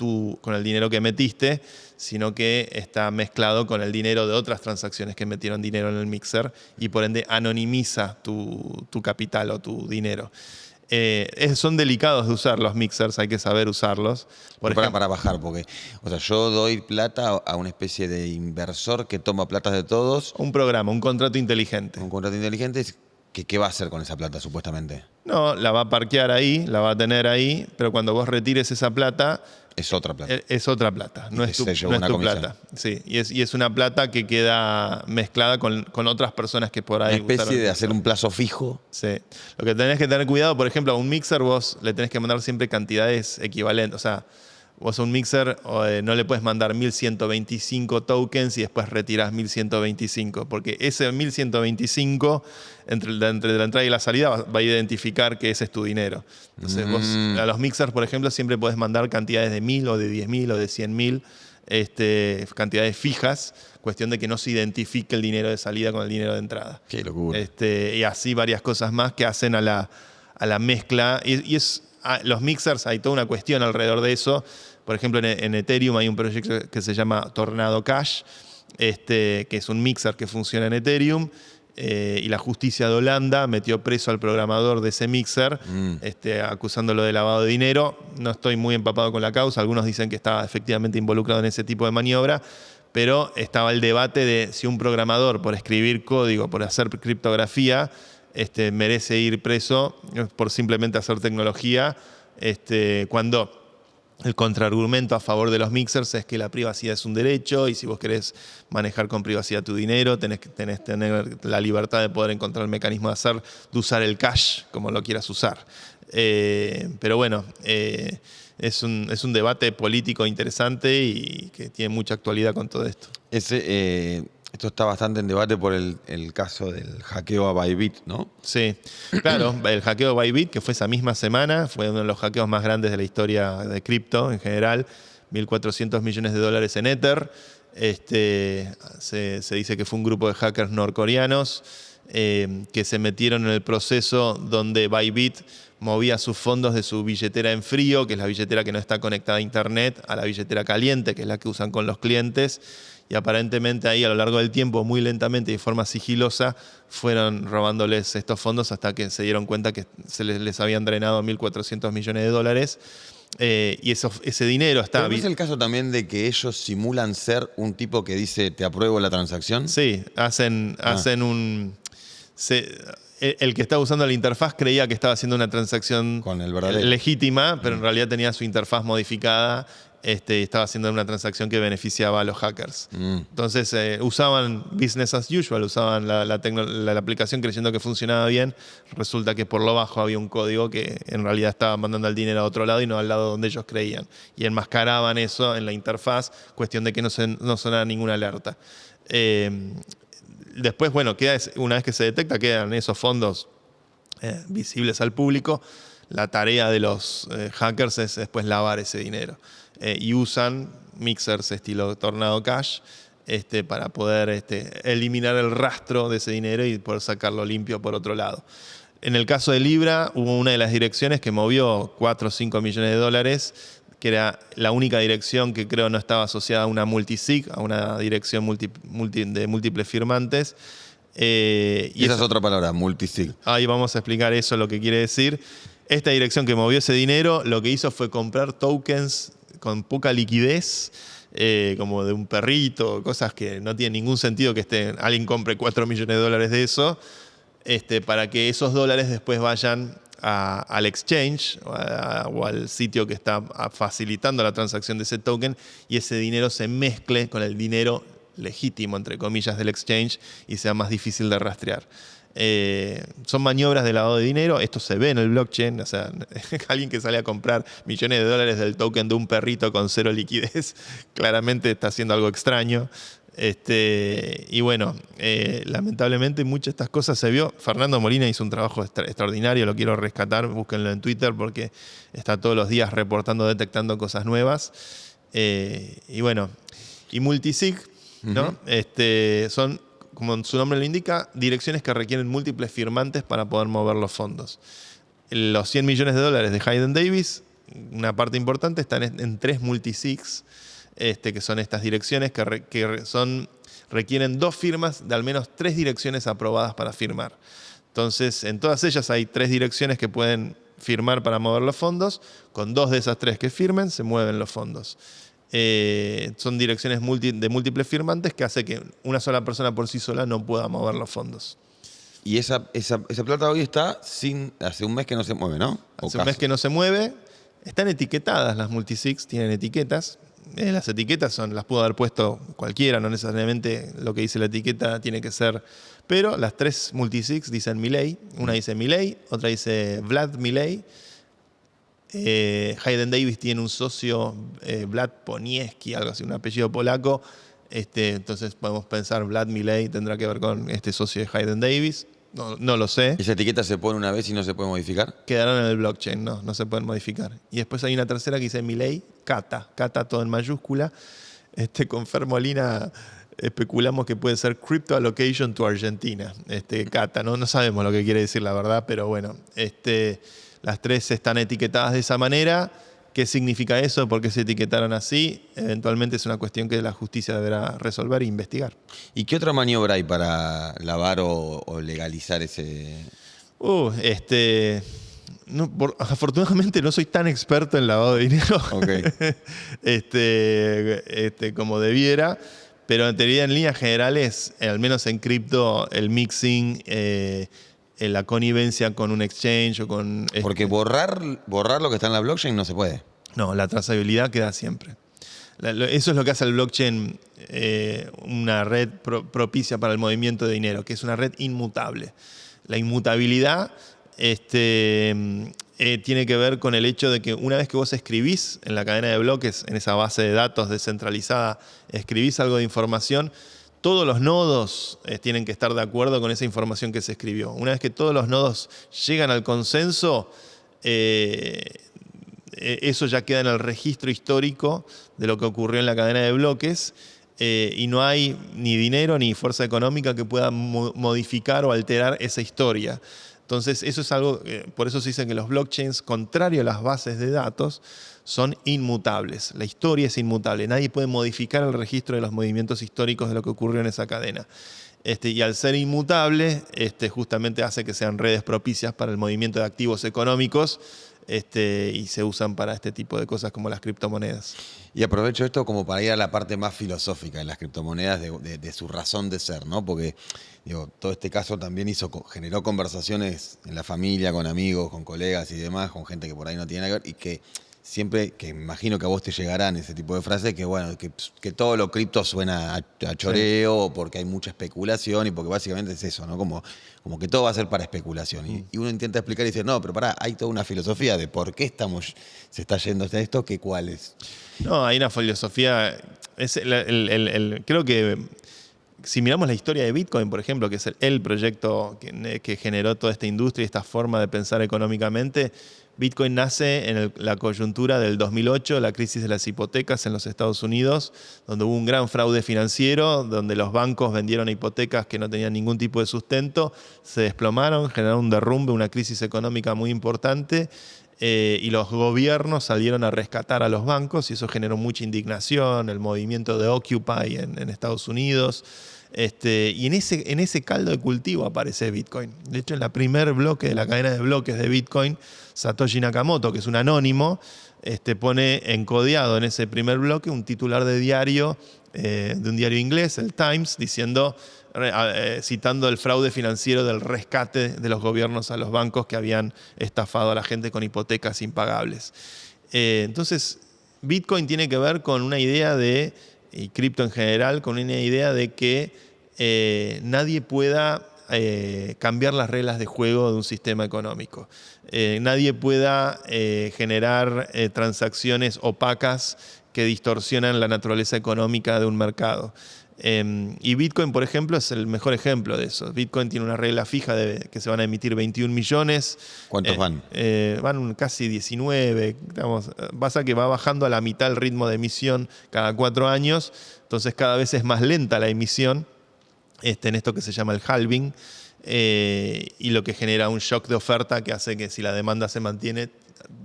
el dinero que metiste, sino que está mezclado con el dinero de otras transacciones que metieron dinero en el mixer y por ende anonimiza tu capital o tu dinero. Son delicados de usar los mixers, hay que saber usarlos. Para bajar, porque yo doy plata a una especie de inversor que toma plata de todos. Un programa, un contrato inteligente. Un contrato inteligente, ¿qué va a hacer con esa plata supuestamente? No, la va a parquear ahí, la va a tener ahí, pero cuando vos retires esa plata... Es otra plata. Es otra plata, no es tu plata. Sí, y es una plata que queda mezclada con otras personas que por ahí... Una especie de hacer un plazo fijo. Sí. Lo que tenés que tener cuidado, por ejemplo, a un mixer vos le tenés que mandar siempre cantidades equivalentes. O sea, vos a un mixer no le puedes mandar 1125 tokens y después retirás 1125, porque ese 1125 entre la entrada y la salida va a identificar que ese es tu dinero. Entonces vos a los mixers, por ejemplo, siempre podés mandar cantidades de 1000 o de 10.000 o de 100.000, cantidades fijas, cuestión de que no se identifique el dinero de salida con el dinero de entrada. Qué locura. Y así varias cosas más que hacen a la mezcla. Los mixers, hay toda una cuestión alrededor de eso. Por ejemplo, en Ethereum hay un proyecto que se llama Tornado Cash, que es un mixer que funciona en Ethereum. Y la justicia de Holanda metió preso al programador de ese mixer, acusándolo de lavado de dinero. No estoy muy empapado con la causa. Algunos dicen que estaba efectivamente involucrado en ese tipo de maniobra. Pero estaba el debate de si un programador, por escribir código, por hacer criptografía, merece ir preso por simplemente hacer tecnología, cuando el contraargumento a favor de los mixers es que la privacidad es un derecho y si vos querés manejar con privacidad tu dinero, tenés que tener la libertad de poder encontrar el mecanismo de usar el cash como lo quieras usar. Pero bueno, es un debate político interesante y que tiene mucha actualidad con todo esto. Esto está bastante en debate por el caso del hackeo a Bybit, ¿no? Sí, claro, el hackeo a Bybit, que fue esa misma semana, fue uno de los hackeos más grandes de la historia de cripto en general, $1.400 millones en Ether. Se dice que fue un grupo de hackers norcoreanos que se metieron en el proceso donde Bybit movía sus fondos de su billetera en frío, que es la billetera que no está conectada a internet, a la billetera caliente, que es la que usan con los clientes. Y aparentemente ahí a lo largo del tiempo, muy lentamente y de forma sigilosa, fueron robándoles estos fondos hasta que se dieron cuenta que se les habían drenado $1.400 millones. Y ese dinero está... ¿Pero no es el caso también de que ellos simulan ser un tipo que dice te apruebo la transacción? Sí, hacen un... El que estaba usando la interfaz creía que estaba haciendo una transacción con el verdadero legítima, pero en realidad tenía su interfaz modificada. Estaba haciendo una transacción que beneficiaba a los hackers. Entonces usaban business as usual, usaban la aplicación creyendo que funcionaba bien. Resulta que por lo bajo había un código que en realidad estaba mandando el dinero a otro lado y no al lado donde ellos creían. Y enmascaraban eso en la interfaz, cuestión de que no sonara ninguna alerta. Después, bueno, una vez que se detecta, quedan esos fondos visibles al público. La tarea de los hackers es después lavar ese dinero. Y usan mixers estilo Tornado Cash para poder eliminar el rastro de ese dinero y poder sacarlo limpio por otro lado. En el caso de Libra, hubo una de las direcciones que movió 4 o 5 millones de dólares, que era la única dirección que creo no estaba asociada a una multisig, a una dirección de múltiples firmantes. Y esa es otra palabra, multisig. Ahí vamos a explicar eso, lo que quiere decir. Esta dirección que movió ese dinero, lo que hizo fue comprar tokens con poca liquidez, como de un perrito, cosas que no tienen ningún sentido que alguien compre 4 millones de dólares de eso, para que esos dólares después vayan al exchange o al sitio que está facilitando la transacción de ese token y ese dinero se mezcle con el dinero legítimo, entre comillas, del exchange y sea más difícil de rastrear. Son maniobras de lavado de dinero, esto se ve en el blockchain, o sea, alguien que sale a comprar millones de dólares del token de un perrito con cero liquidez, claramente está haciendo algo extraño. Y bueno, lamentablemente muchas de estas cosas se vio. Fernando Molina hizo un trabajo extraordinario, lo quiero rescatar, búsquenlo en Twitter porque está todos los días reportando, detectando cosas nuevas. Y bueno, y multisig, ¿no? Son, como su nombre lo indica, direcciones que requieren múltiples firmantes para poder mover los fondos. Los 100 millones de dólares de Hayden Davis, una parte importante, están en 3 multisigs, que son estas direcciones que requieren 2 firmas de al menos 3 direcciones aprobadas para firmar. Entonces, en todas ellas hay 3 direcciones que pueden firmar para mover los fondos. Con 2 de esas 3 que firmen, se mueven los fondos. Son direcciones de múltiples firmantes que hace que una sola persona por sí sola no pueda mover los fondos. Y esa plata hoy está hace un mes que no se mueve, ¿no? Hace un mes que no se mueve. Están etiquetadas las multisigs, tienen etiquetas. Las etiquetas las pudo haber puesto cualquiera, no necesariamente lo que dice la etiqueta tiene que ser. Pero las 3 multisigs dicen Milei. Una dice Milei, otra dice Vlad Milei. Hayden Davis tiene un socio, Vlad Poniewski, algo así, un apellido polaco. Entonces podemos pensar Vlad Milei tendrá que ver con este socio de Hayden Davis. No lo sé. ¿Esa etiqueta se pone una vez y no se puede modificar? Quedaron en el blockchain, no se pueden modificar. Y después hay una tercera que dice Milei, Cata todo en mayúscula. Con Fer Molina especulamos que puede ser Crypto Allocation to Argentina. Cata, no sabemos lo que quiere decir la verdad, pero bueno. Las 3 están etiquetadas de esa manera. ¿Qué significa eso? ¿Por qué se etiquetaron así? Eventualmente es una cuestión que la justicia deberá resolver e investigar. ¿Y qué otra maniobra hay para lavar o legalizar ese...? Afortunadamente no soy tan experto en lavado de dinero Okay. como debiera, pero en teoría, en líneas generales, al menos en cripto, el mixing, la connivencia con un exchange o con... Porque borrar lo que está en la blockchain no se puede. No, la trazabilidad queda siempre. Eso es lo que hace el blockchain una red propicia para el movimiento de dinero, que es una red inmutable. La inmutabilidad tiene que ver con el hecho de que una vez que vos escribís en la cadena de bloques, en esa base de datos descentralizada, escribís algo de información, todos los nodos tienen que estar de acuerdo con esa información que se escribió. Una vez que todos los nodos llegan al consenso, eso ya queda en el registro histórico de lo que ocurrió en la cadena de bloques y no hay ni dinero ni fuerza económica que pueda modificar o alterar esa historia. Entonces, eso es algo, por eso se dice que los blockchains, contrario a las bases de datos, son inmutables. La historia es inmutable. Nadie puede modificar el registro de los movimientos históricos de lo que ocurrió en esa cadena. Y al ser inmutable, justamente hace que sean redes propicias para el movimiento de activos económicos y se usan para este tipo de cosas como las criptomonedas. Y aprovecho esto como para ir a la parte más filosófica de las criptomonedas, de su razón de ser, ¿no? Porque todo este caso también generó conversaciones en la familia, con amigos, con colegas y demás, con gente que por ahí no tiene nada que ver y que siempre, que imagino que a vos te llegarán ese tipo de frases, que bueno, que todo lo cripto suena a choreo, sí, porque hay mucha especulación y porque básicamente es eso, ¿no? Como que todo va a ser para especulación. Y uno intenta explicar y dice, no, pero pará, hay toda una filosofía de por qué se está yendo hasta esto, que cuál es. No, hay una filosofía, creo que si miramos la historia de Bitcoin, por ejemplo, que es el proyecto que generó toda esta industria y esta forma de pensar económicamente, Bitcoin nace en la coyuntura del 2008, la crisis de las hipotecas en los Estados Unidos, donde hubo un gran fraude financiero, donde los bancos vendieron hipotecas que no tenían ningún tipo de sustento, se desplomaron, generaron un derrumbe, una crisis económica muy importante, y los gobiernos salieron a rescatar a los bancos y eso generó mucha indignación, el movimiento de Occupy en Estados Unidos. Y en ese caldo de cultivo aparece Bitcoin. De hecho, en el primer bloque de la cadena de bloques de Bitcoin, Satoshi Nakamoto, que es un anónimo, pone encodeado en ese primer bloque un titular de diario, de un diario inglés, el Times, diciendo citando el fraude financiero del rescate de los gobiernos a los bancos que habían estafado a la gente con hipotecas impagables. Entonces, Bitcoin tiene que ver con una idea y cripto en general, con una idea de que nadie pueda cambiar las reglas de juego de un sistema económico. Nadie pueda generar transacciones opacas que distorsionan la naturaleza económica de un mercado. Y Bitcoin, por ejemplo, es el mejor ejemplo de eso. Bitcoin tiene una regla fija de que se van a emitir 21 millones. ¿Cuántos van? Van casi 19. Pasa que va bajando a la mitad el ritmo de emisión cada 4 años. Entonces cada vez es más lenta la emisión en esto que se llama el halving. Y lo que genera un shock de oferta que hace que si la demanda se mantiene,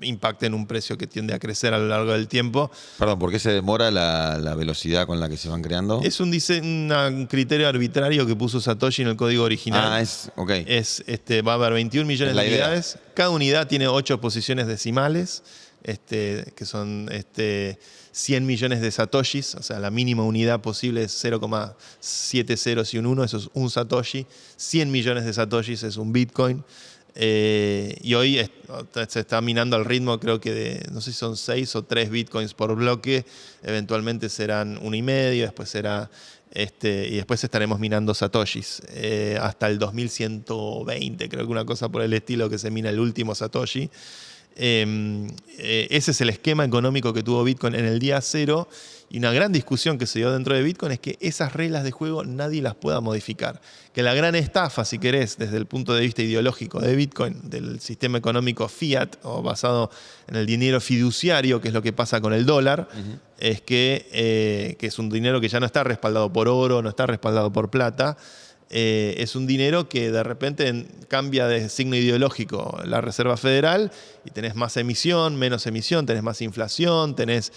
impacte en un precio que tiende a crecer a lo largo del tiempo. Perdón, ¿por qué se demora la velocidad con la que se van creando? Es un criterio arbitrario que puso Satoshi en el código original. Ok. Va a haber 21 millones de unidades. Cada unidad tiene 8 posiciones decimales, que son 100 millones de satoshis. O sea, la mínima unidad posible es 0,7 ceros y un 1. Eso es un satoshi. 100 millones de satoshis es un Bitcoin. Y hoy se está minando al ritmo, creo que no sé si son 6 o 3 bitcoins por bloque. Eventualmente serán 1,5, después será y después estaremos minando satoshis hasta el 2120, creo que una cosa por el estilo, que se mina el último satoshi. Ese es el esquema económico que tuvo Bitcoin en el día cero. Y una gran discusión que se dio dentro de Bitcoin es que esas reglas de juego nadie las pueda modificar. Que la gran estafa, si querés, desde el punto de vista ideológico de Bitcoin, del sistema económico fiat o basado en el dinero fiduciario, que es lo que pasa con el dólar, es que es un dinero que ya no está respaldado por oro, no está respaldado por plata. Es un dinero que de repente cambia de signo ideológico la Reserva Federal y tenés más emisión, menos emisión, tenés más inflación, tenés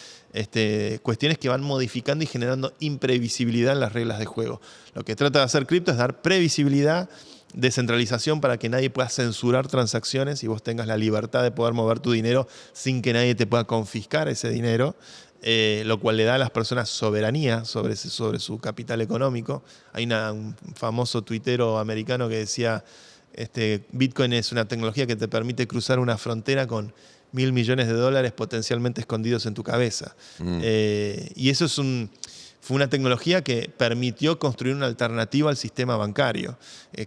cuestiones que van modificando y generando imprevisibilidad en las reglas de juego. Lo que trata de hacer cripto es dar previsibilidad, descentralización para que nadie pueda censurar transacciones y vos tengas la libertad de poder mover tu dinero sin que nadie te pueda confiscar ese dinero. Lo cual le da a las personas soberanía sobre su capital económico. Hay un famoso tuitero americano que decía, Bitcoin es una tecnología que te permite cruzar una frontera con $1.000 millones potencialmente escondidos en tu cabeza. Y eso fue una tecnología que permitió construir una alternativa al sistema bancario,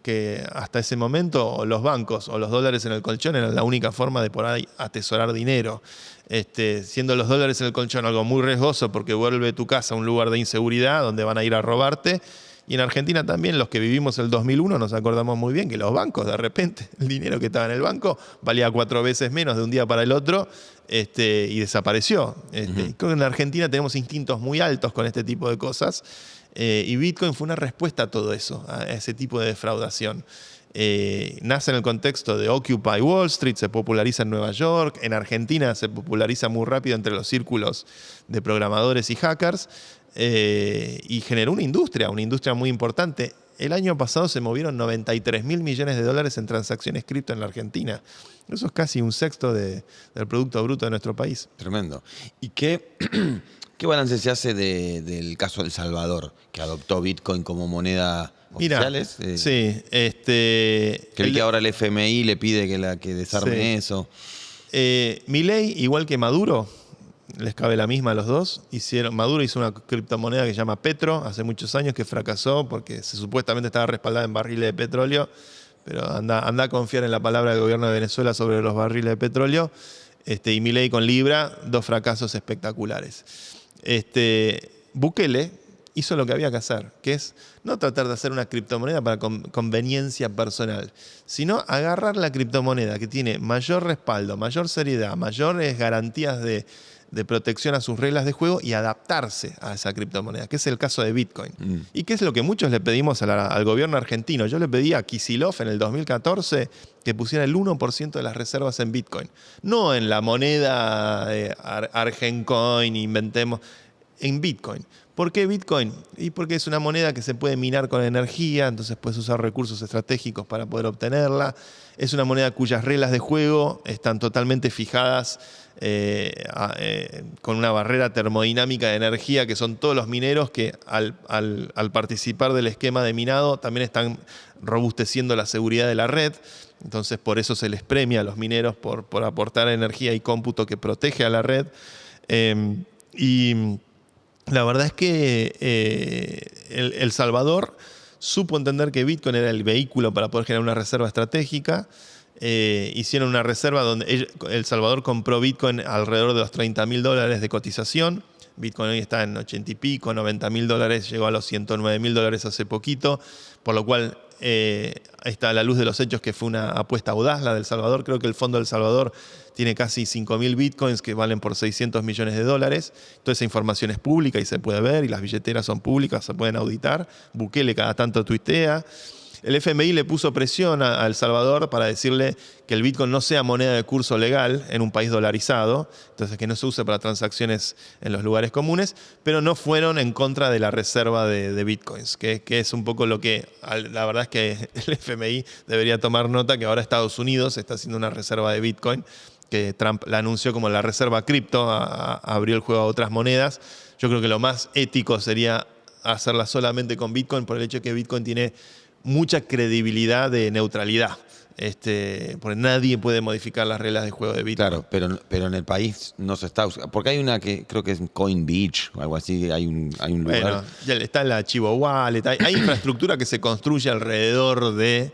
que hasta ese momento los bancos o los dólares en el colchón eran la única forma de poder atesorar dinero. Siendo los dólares en el colchón algo muy riesgoso porque vuelve tu casa a un lugar de inseguridad donde van a ir a robarte. Y en Argentina también, los que vivimos el 2001, nos acordamos muy bien que los bancos, de repente, el dinero que estaba en el banco valía 4 veces menos de un día para el otro y desapareció. Creo que en Argentina tenemos instintos muy altos con este tipo de cosas y Bitcoin fue una respuesta a todo eso, a ese tipo de defraudación. Nace en el contexto de Occupy Wall Street, se populariza en Nueva York, en Argentina se populariza muy rápido entre los círculos de programadores y hackers y generó una industria muy importante. El año pasado se movieron 93.000 millones de dólares en transacciones cripto en la Argentina. Eso es casi un sexto del Producto Bruto de nuestro país. Tremendo. ¿Y qué balance se hace del caso de El Salvador, que adoptó Bitcoin como moneda oficial? Sí. Que ahora el FMI le pide que desarme eso. Milei, igual que Maduro, les cabe la misma a los dos. Maduro hizo una criptomoneda que se llama Petro hace muchos años, que fracasó porque supuestamente estaba respaldada en barriles de petróleo, pero anda a confiar en la palabra del gobierno de Venezuela sobre los barriles de petróleo. Y Milei con Libra, 2 fracasos espectaculares. Bukele hizo lo que había que hacer, que es no tratar de hacer una criptomoneda para conveniencia personal, sino agarrar la criptomoneda que tiene mayor respaldo, mayor seriedad, mayores garantías de protección a sus reglas de juego y adaptarse a esa criptomoneda, que es el caso de Bitcoin. Y que es lo que muchos le pedimos al gobierno argentino. Yo le pedí a Kicillof en el 2014 que pusiera el 1% de las reservas en Bitcoin. No en la moneda Argencoin, inventemos. en Bitcoin. ¿Por qué Bitcoin? Y porque es una moneda que se puede minar con energía, entonces puedes usar recursos estratégicos para poder obtenerla. Es una moneda cuyas reglas de juego están totalmente fijadas con una barrera termodinámica de energía, que son todos los mineros que al participar del esquema de minado también están robusteciendo la seguridad de la red. Entonces por eso se les premia a los mineros por aportar energía y cómputo que protege a la red. Y la verdad es que El Salvador supo entender que Bitcoin era el vehículo para poder generar una reserva estratégica. Hicieron una reserva donde El Salvador compró Bitcoin alrededor de los $30.000 de cotización. Bitcoin hoy está en 80 y pico, $90.000, llegó a los $109.000 hace poquito, por lo cual está a la luz de los hechos que fue una apuesta audaz la del Salvador. Creo que el Fondo del Salvador tiene casi 5.000 bitcoins que valen por $600 millones. Toda esa información es pública y se puede ver, y las billeteras son públicas, se pueden auditar. Bukele cada tanto tuitea. El FMI le puso presión a El Salvador para decirle que el Bitcoin no sea moneda de curso legal en un país dolarizado, entonces que no se use para transacciones en los lugares comunes, pero no fueron en contra de la reserva de Bitcoins, que es un poco lo que, la verdad es que el FMI debería tomar nota, que ahora Estados Unidos está haciendo una reserva de Bitcoin, que Trump la anunció como la reserva cripto, abrió el juego a otras monedas. Yo creo que lo más ético sería hacerla solamente con Bitcoin, por el hecho de que Bitcoin tiene mucha credibilidad de neutralidad. Porque nadie puede modificar las reglas de juego de Bitcoin. Claro, pero en el país no se está usando. Porque hay una que creo que es Coin Beach o algo así, hay un lugar. Bueno, ya está la Chivo Wallet, hay infraestructura que se construye alrededor de...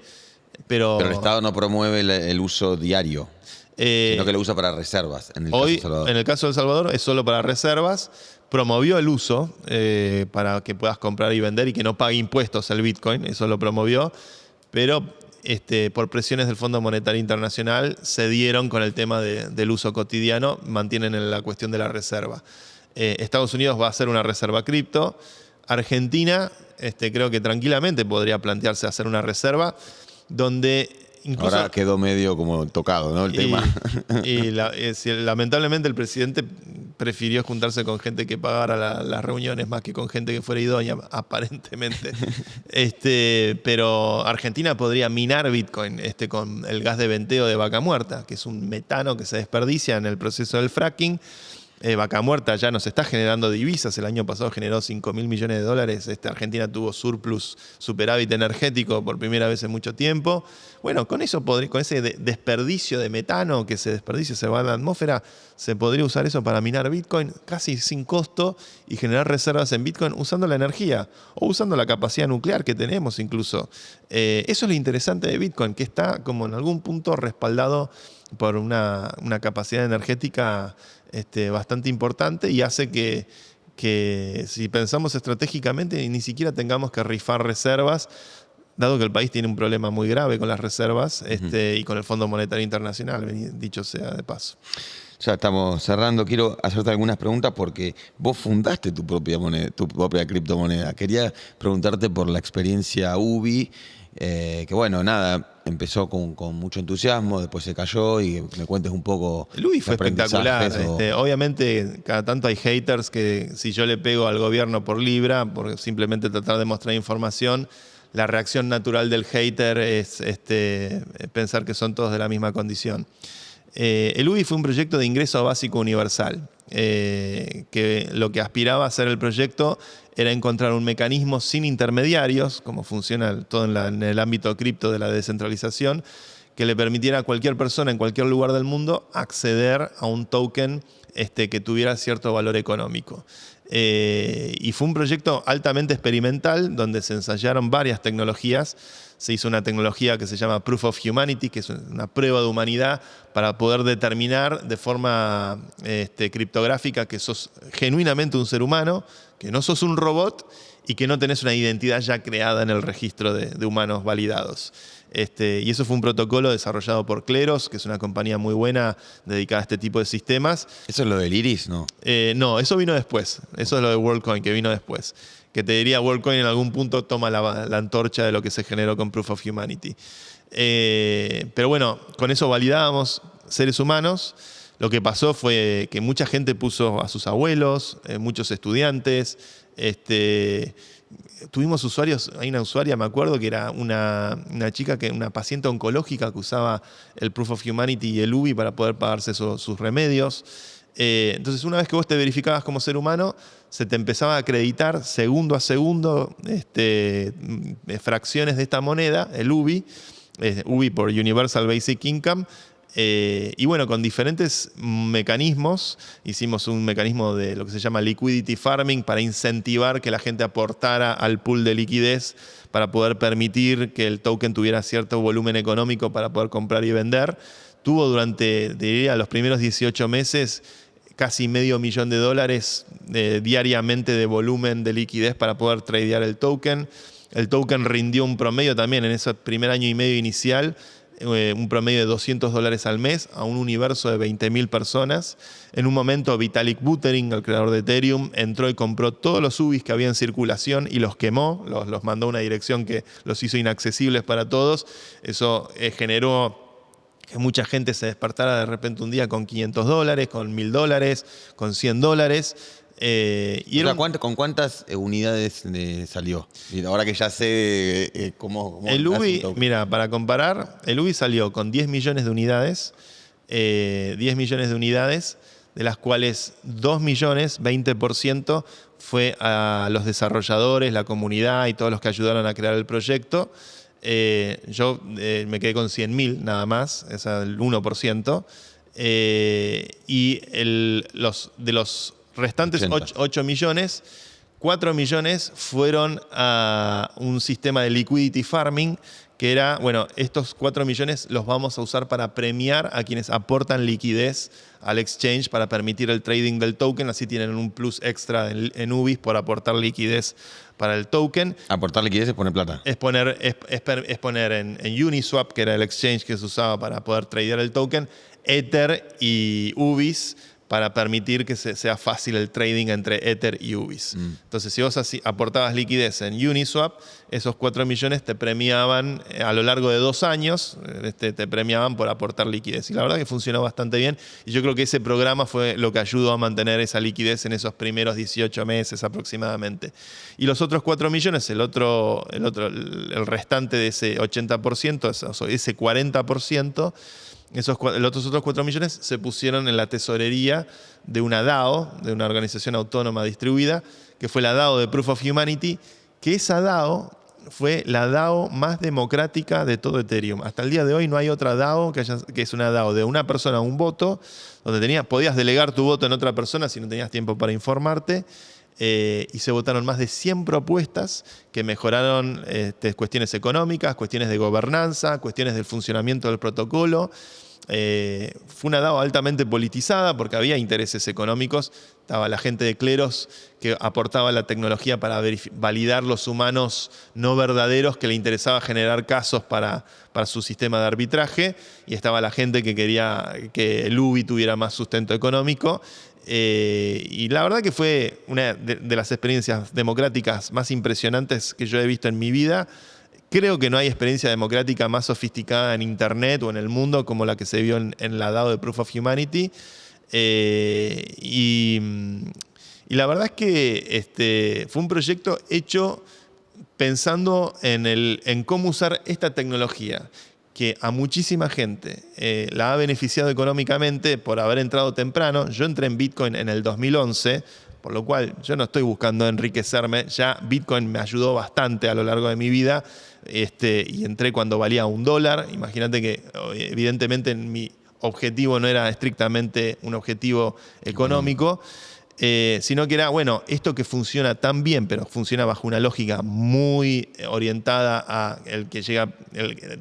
Pero el Estado no promueve el uso diario, sino que lo usa para reservas. Hoy, en el caso de El Salvador, es solo para reservas. Promovió el uso para que puedas comprar y vender y que no pague impuestos el Bitcoin, eso lo promovió, pero por presiones del Fondo Monetario Internacional cedieron con el tema del uso cotidiano, mantienen la cuestión de la reserva. Estados Unidos va a hacer una reserva cripto. Argentina creo que tranquilamente podría plantearse hacer una reserva donde... Incluso, ahora quedó medio como tocado, ¿no? El tema. Lamentablemente el presidente prefirió juntarse con gente que pagara las reuniones más que con gente que fuera idónea, aparentemente. Pero Argentina podría minar Bitcoin con el gas de venteo de Vaca Muerta, que es un metano que se desperdicia en el proceso del fracking. Vaca Muerta ya nos está generando divisas. El año pasado generó $5.000 millones. Argentina tuvo superávit energético por primera vez en mucho tiempo. Bueno, con ese desperdicio de metano que se va a la atmósfera, se podría usar eso para minar Bitcoin casi sin costo y generar reservas en Bitcoin usando la energía o usando la capacidad nuclear que tenemos incluso. Eso es lo interesante de Bitcoin, que está como en algún punto respaldado por una capacidad energética bastante importante, y hace que si pensamos estratégicamente ni siquiera tengamos que rifar reservas, dado que el país tiene un problema muy grave con las reservas y con el Fondo Monetario Internacional, dicho sea de paso. Ya estamos cerrando. Quiero hacerte algunas preguntas porque vos fundaste tu propia moneda, tu propia criptomoneda. Quería preguntarte por la experiencia UBI, que bueno, nada, empezó con mucho entusiasmo, después se cayó, y me cuentes un poco. El UBI fue espectacular. Obviamente, cada tanto hay haters que si yo le pego al gobierno por Libra, por simplemente tratar de mostrar información, la reacción natural del hater es pensar que son todos de la misma condición. El UBI fue un proyecto de ingreso básico universal, que lo que aspiraba a hacer el proyecto era encontrar un mecanismo sin intermediarios, como funciona todo en el ámbito cripto de la descentralización, que le permitiera a cualquier persona en cualquier lugar del mundo acceder a un token que tuviera cierto valor económico. Y fue un proyecto altamente experimental donde se ensayaron varias tecnologías. Se hizo una tecnología que se llama Proof of Humanity, que es una prueba de humanidad para poder determinar de forma criptográfica que sos genuinamente un ser humano, que no sos un robot y que no tenés una identidad ya creada en el registro de humanos validados. Y eso fue un protocolo desarrollado por Kleros, que es una compañía muy buena dedicada a este tipo de sistemas. ¿Eso es lo del Iris, no? No, eso vino después. Eso es lo de WorldCoin, que vino después. Que te diría, WorldCoin en algún punto toma la antorcha de lo que se generó con Proof of Humanity. Pero bueno, con eso validábamos seres humanos. lo que pasó fue que mucha gente puso a sus abuelos, muchos estudiantes. Tuvimos usuarios, hay una usuaria, me acuerdo, que era una chica, una paciente oncológica que usaba el Proof of Humanity y el UBI para poder pagarse sus remedios. Entonces, una vez que vos te verificabas como ser humano, se te empezaba a acreditar segundo a segundo fracciones de esta moneda, el UBI, UBI por Universal Basic Income. Y bueno, con diferentes mecanismos, hicimos un mecanismo de lo que se llama liquidity farming para incentivar que la gente aportara al pool de liquidez para poder permitir que el token tuviera cierto volumen económico para poder comprar y vender. Tuvo durante, diría, los primeros 18 meses casi $500,000 diariamente de volumen de liquidez para poder tradear el token. El token rindió un promedio también en ese primer año y medio inicial, un promedio de $200 al mes a un universo de 20.000 personas. En un momento Vitalik Buterin, el creador de Ethereum, entró y compró todos los UBIs que había en circulación y los quemó, los mandó a una dirección que los hizo inaccesibles para todos. Eso generó que mucha gente se despertara de repente un día con $500, con $1.000, con $100. ¿Con cuántas unidades salió? Ahora que ya sé cómo el UBI, mira, para comparar, el UBI salió con 10 millones de unidades, 10 millones de unidades, de las cuales 2 millones, 20%, fue a los desarrolladores, la comunidad y todos los que ayudaron a crear el proyecto. Yo me quedé con 100.000 nada más, es el 1%. Y de los restantes 8 millones, 4 millones fueron a un sistema de liquidity farming que era, bueno, estos 4 millones los vamos a usar para premiar a quienes aportan liquidez al exchange para permitir el trading del token, así tienen un plus extra en UBIs por aportar liquidez para el token. Aportar liquidez es poner plata. Es poner en Uniswap, que era el exchange que se usaba para poder tradear el token, Ether y UBIs, para permitir que sea fácil el trading entre Ether y UBIs. Entonces, si vos aportabas liquidez en Uniswap, esos 4 millones te premiaban a lo largo de 2 años, te premiaban por aportar liquidez. Y la verdad que funcionó bastante bien. Y yo creo que ese programa fue lo que ayudó a mantener esa liquidez en esos primeros 18 meses aproximadamente. Y los otros 4 millones, el restante de ese 80%, ese 40%, los otros 4 millones se pusieron en la tesorería de una DAO, de una organización autónoma distribuida, que fue la DAO de Proof of Humanity, que esa DAO fue la DAO más democrática de todo Ethereum. Hasta el día de hoy no hay otra DAO que es una DAO de una persona, un voto, donde podías delegar tu voto en otra persona si no tenías tiempo para informarte. Y se votaron más de 100 propuestas que mejoraron cuestiones económicas, cuestiones de gobernanza, cuestiones del funcionamiento del protocolo. Fue una DAO altamente politizada porque había intereses económicos. Estaba la gente de Kleros que aportaba la tecnología para validar los humanos no verdaderos que le interesaba generar casos para su sistema de arbitraje. Y estaba la gente que quería que el UBI tuviera más sustento económico. Y la verdad que fue una de las experiencias democráticas más impresionantes que yo he visto en mi vida. Creo que no hay experiencia democrática más sofisticada en Internet o en el mundo como la que se vio en la DAO de Proof of Humanity. Y la verdad es que fue un proyecto hecho pensando en cómo usar esta tecnología, que a muchísima gente la ha beneficiado económicamente por haber entrado temprano. Yo entré en Bitcoin en el 2011, por lo cual yo no estoy buscando enriquecerme. Ya Bitcoin me ayudó bastante a lo largo de mi vida y entré cuando valía $1. Imagínate que evidentemente mi objetivo no era estrictamente un objetivo económico, sino que era, bueno, esto que funciona tan bien, pero funciona bajo una lógica muy orientada a el que llega,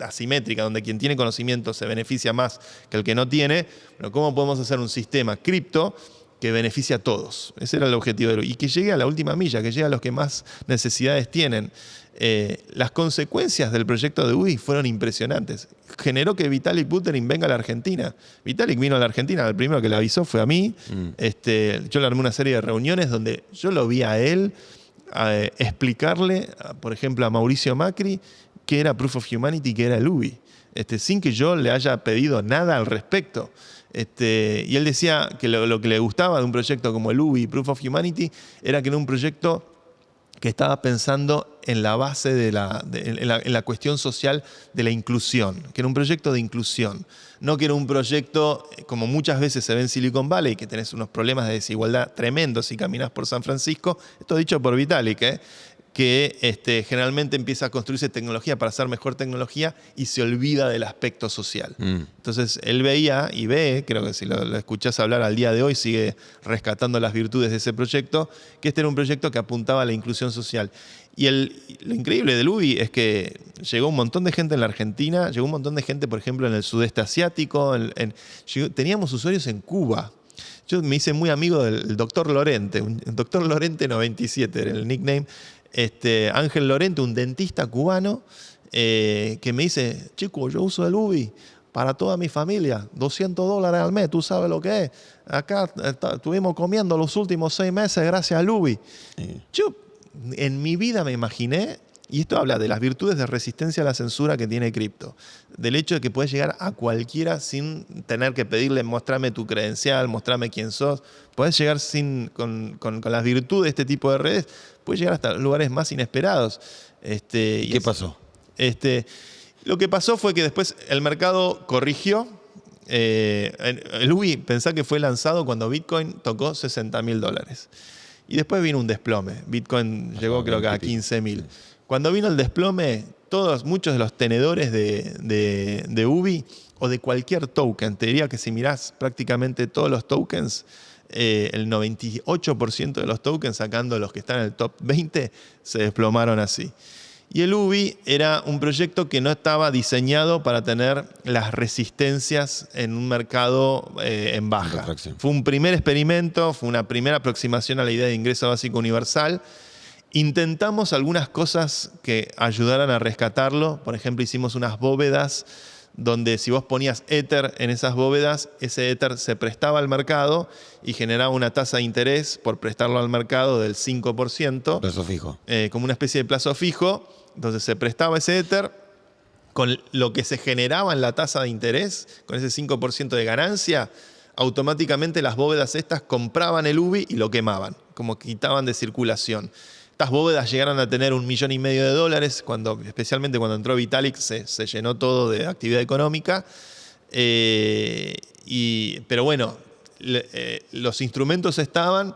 asimétrica, donde quien tiene conocimiento se beneficia más que el que no tiene. Bueno, ¿cómo podemos hacer un sistema cripto que beneficie a todos? Ese era el objetivo y que llegue a la última milla, que llegue a los que más necesidades tienen. Las consecuencias del proyecto de UBI fueron impresionantes. Generó que Vitalik Buterin venga a la Argentina. Vitalik vino a la Argentina, el primero que le avisó fue a mí. Yo le armé una serie de reuniones donde yo lo vi a él explicarle, por ejemplo, a Mauricio Macri qué era Proof of Humanity y qué era el UBI. sin que yo le haya pedido nada al respecto. Y él decía que lo que le gustaba de un proyecto como el UBI, Proof of Humanity, era que era un proyecto que estaba pensando en la base en la cuestión social de la inclusión, que era un proyecto de inclusión, no que era un proyecto, como muchas veces se ve en Silicon Valley, que tenés unos problemas de desigualdad tremendos si caminás por San Francisco, esto dicho por Vitalik, que generalmente empieza a construirse tecnología para hacer mejor tecnología y se olvida del aspecto social. Entonces él veía y ve, creo que si lo escuchás hablar al día de hoy, sigue rescatando las virtudes de ese proyecto, que este era un proyecto que apuntaba a la inclusión social. Y lo increíble del UBI es que llegó un montón de gente en la Argentina, llegó un montón de gente, por ejemplo, en el sudeste asiático, teníamos usuarios en Cuba. Yo me hice muy amigo del doctor Lorente, el doctor Lorente 97 era el nickname. Ángel Lorente, un dentista cubano, que me dice, chico, yo uso el UBI para toda mi familia, $200 al mes, tú sabes lo que es. Acá estuvimos comiendo los últimos 6 meses gracias al UBI. Yo en mi vida me imaginé, y esto habla de las virtudes de resistencia a la censura que tiene cripto, del hecho de que puedes llegar a cualquiera sin tener que pedirle, mostrame tu credencial, mostrame quién sos. Puedes llegar con las virtudes de este tipo de redes, puedes llegar hasta lugares más inesperados. ¿Qué pasó? Lo que pasó fue que después el mercado corrigió. El UBI, pensá que fue lanzado cuando Bitcoin tocó $60.000. Y después vino un desplome. Bitcoin llegó creo que a 15.000. Cuando vino el desplome, muchos de los tenedores de UBI o de cualquier token, te diría que si mirás prácticamente todos los tokens, el 98% de los tokens, sacando los que están en el top 20, se desplomaron así. Y el UBI era un proyecto que no estaba diseñado para tener las resistencias en un mercado en baja. Fue un primer experimento, fue una primera aproximación a la idea de ingreso básico universal. Intentamos algunas cosas que ayudaran a rescatarlo. Por ejemplo, hicimos unas bóvedas donde si vos ponías Ether en esas bóvedas, ese Ether se prestaba al mercado y generaba una tasa de interés por prestarlo al mercado del 5%. Plazo fijo. Como una especie de plazo fijo. Entonces se prestaba ese Ether con lo que se generaba en la tasa de interés, con ese 5% de ganancia, automáticamente las bóvedas estas compraban el UBI y lo quemaban, como quitaban de circulación. Estas bóvedas llegaron a tener $1,5 millones, especialmente cuando entró Vitalik, se llenó todo de actividad económica. Pero bueno, los instrumentos estaban,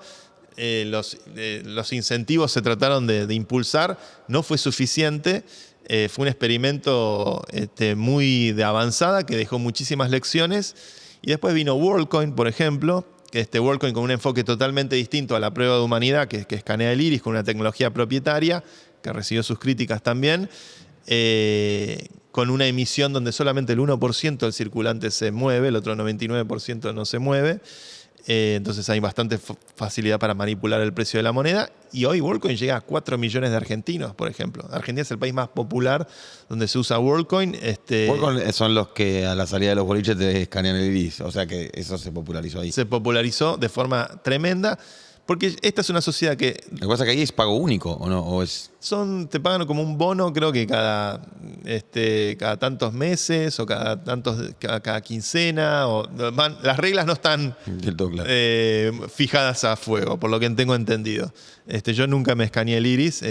los incentivos se trataron de impulsar, no fue suficiente. Fue un experimento muy de avanzada que dejó muchísimas lecciones. Y después vino WorldCoin, por ejemplo, que WorldCoin con un enfoque totalmente distinto a la prueba de humanidad, que escanea el iris con una tecnología propietaria, que recibió sus críticas también, con una emisión donde solamente el 1% del circulante se mueve, el otro 99% no se mueve. Entonces hay bastante facilidad para manipular el precio de la moneda. Y hoy WorldCoin llega a 4 millones de argentinos, por ejemplo. Argentina es el país más popular donde se usa WorldCoin. WorldCoin son los que a la salida de los boliches te escanean el iris. O sea que eso se popularizó ahí. Se popularizó de forma tremenda. Porque esta es una sociedad que... Lo que pasa es que ahí es pago único, ¿o no? ¿O es... Te pagan como un bono, creo que cada tantos meses o cada quincena. Las reglas no están fijadas a fuego, por lo que tengo entendido. Yo nunca me escaneé el iris,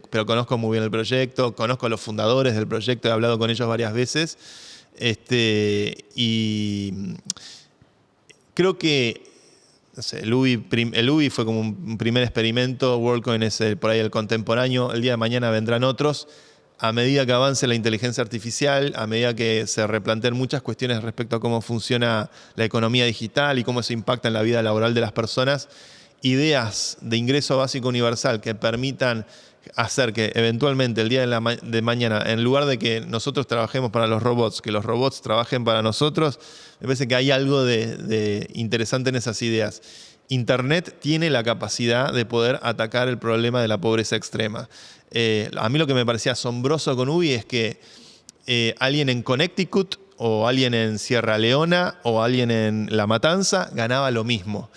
pero conozco muy bien el proyecto, conozco a los fundadores del proyecto, he hablado con ellos varias veces. Y creo que el UBI fue como un primer experimento. WorldCoin es por ahí el contemporáneo. El día de mañana vendrán otros. A medida que avance la inteligencia artificial, a medida que se replanteen muchas cuestiones respecto a cómo funciona la economía digital y cómo eso impacta en la vida laboral de las personas, ideas de ingreso básico universal que permitan hacer que eventualmente el día de mañana, en lugar de que nosotros trabajemos para los robots, que los robots trabajen para nosotros, me parece que hay algo de interesante en esas ideas. Internet tiene la capacidad de poder atacar el problema de la pobreza extrema. A mí lo que me parecía asombroso con UBI es que alguien en Connecticut o alguien en Sierra Leona o alguien en La Matanza ganaba lo mismo.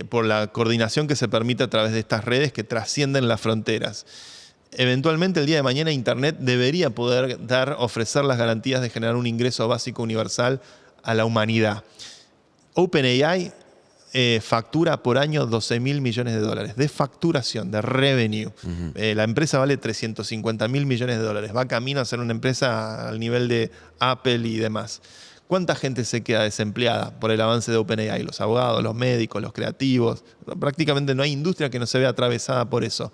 Por la coordinación que se permite a través de estas redes que trascienden las fronteras. eventualmente el día de mañana Internet debería poder ofrecer las garantías de generar un ingreso básico universal a la humanidad. OpenAI factura por año $12.000 millones de facturación, de revenue. La empresa vale $350.000 millones. Va camino a ser una empresa al nivel de Apple y demás. ¿Cuánta gente se queda desempleada por el avance de OpenAI? Los abogados, los médicos, los creativos. Prácticamente no hay industria que no se vea atravesada por eso.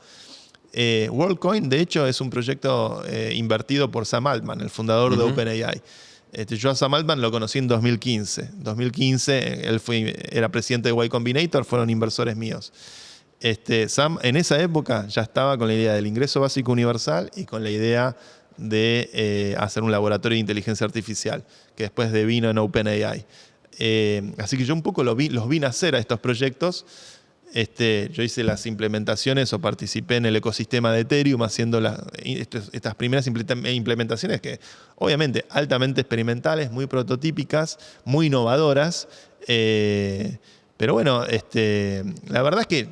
WorldCoin, de hecho, es un proyecto invertido por Sam Altman, el fundador de OpenAI. Yo a Sam Altman lo conocí en 2015. 2015, él era presidente de Y Combinator, fueron inversores míos. Sam en esa época ya estaba con la idea del ingreso básico universal y con la idea de hacer un laboratorio de inteligencia artificial, que después devino en OpenAI. Así que yo un poco los vi nacer a estos proyectos. Yo hice las implementaciones o participé en el ecosistema de Ethereum haciendo estas primeras implementaciones que obviamente altamente experimentales, muy prototípicas, muy innovadoras. Pero bueno, la verdad es que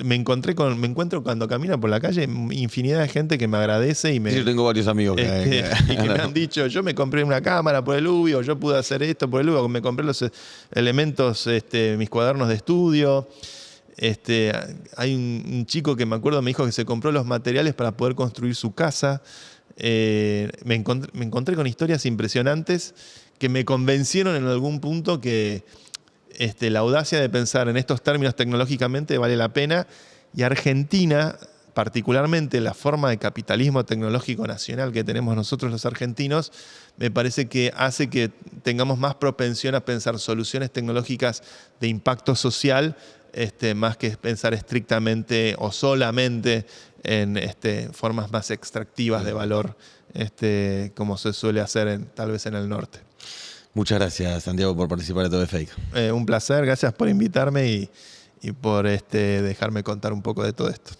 me encuentro cuando camino por la calle infinidad de gente que me agradece y me... Yo tengo varios amigos que me han dicho, yo me compré una cámara por el UBI, o yo pude hacer esto por el UBI, o me compré los elementos, mis cuadernos de estudio. Hay un chico que me acuerdo me dijo que se compró los materiales para poder construir su casa. Me encontré con historias impresionantes que me convencieron en algún punto que la audacia de pensar en estos términos tecnológicamente vale la pena. Y Argentina, particularmente la forma de capitalismo tecnológico nacional que tenemos nosotros los argentinos, me parece que hace que tengamos más propensión a pensar soluciones tecnológicas de impacto social, más que pensar estrictamente o solamente en formas más extractivas de valor, como se suele hacer tal vez en el norte. Muchas gracias, Santiago, por participar de Todo es Fake. Un placer, gracias por invitarme y por dejarme contar un poco de todo esto.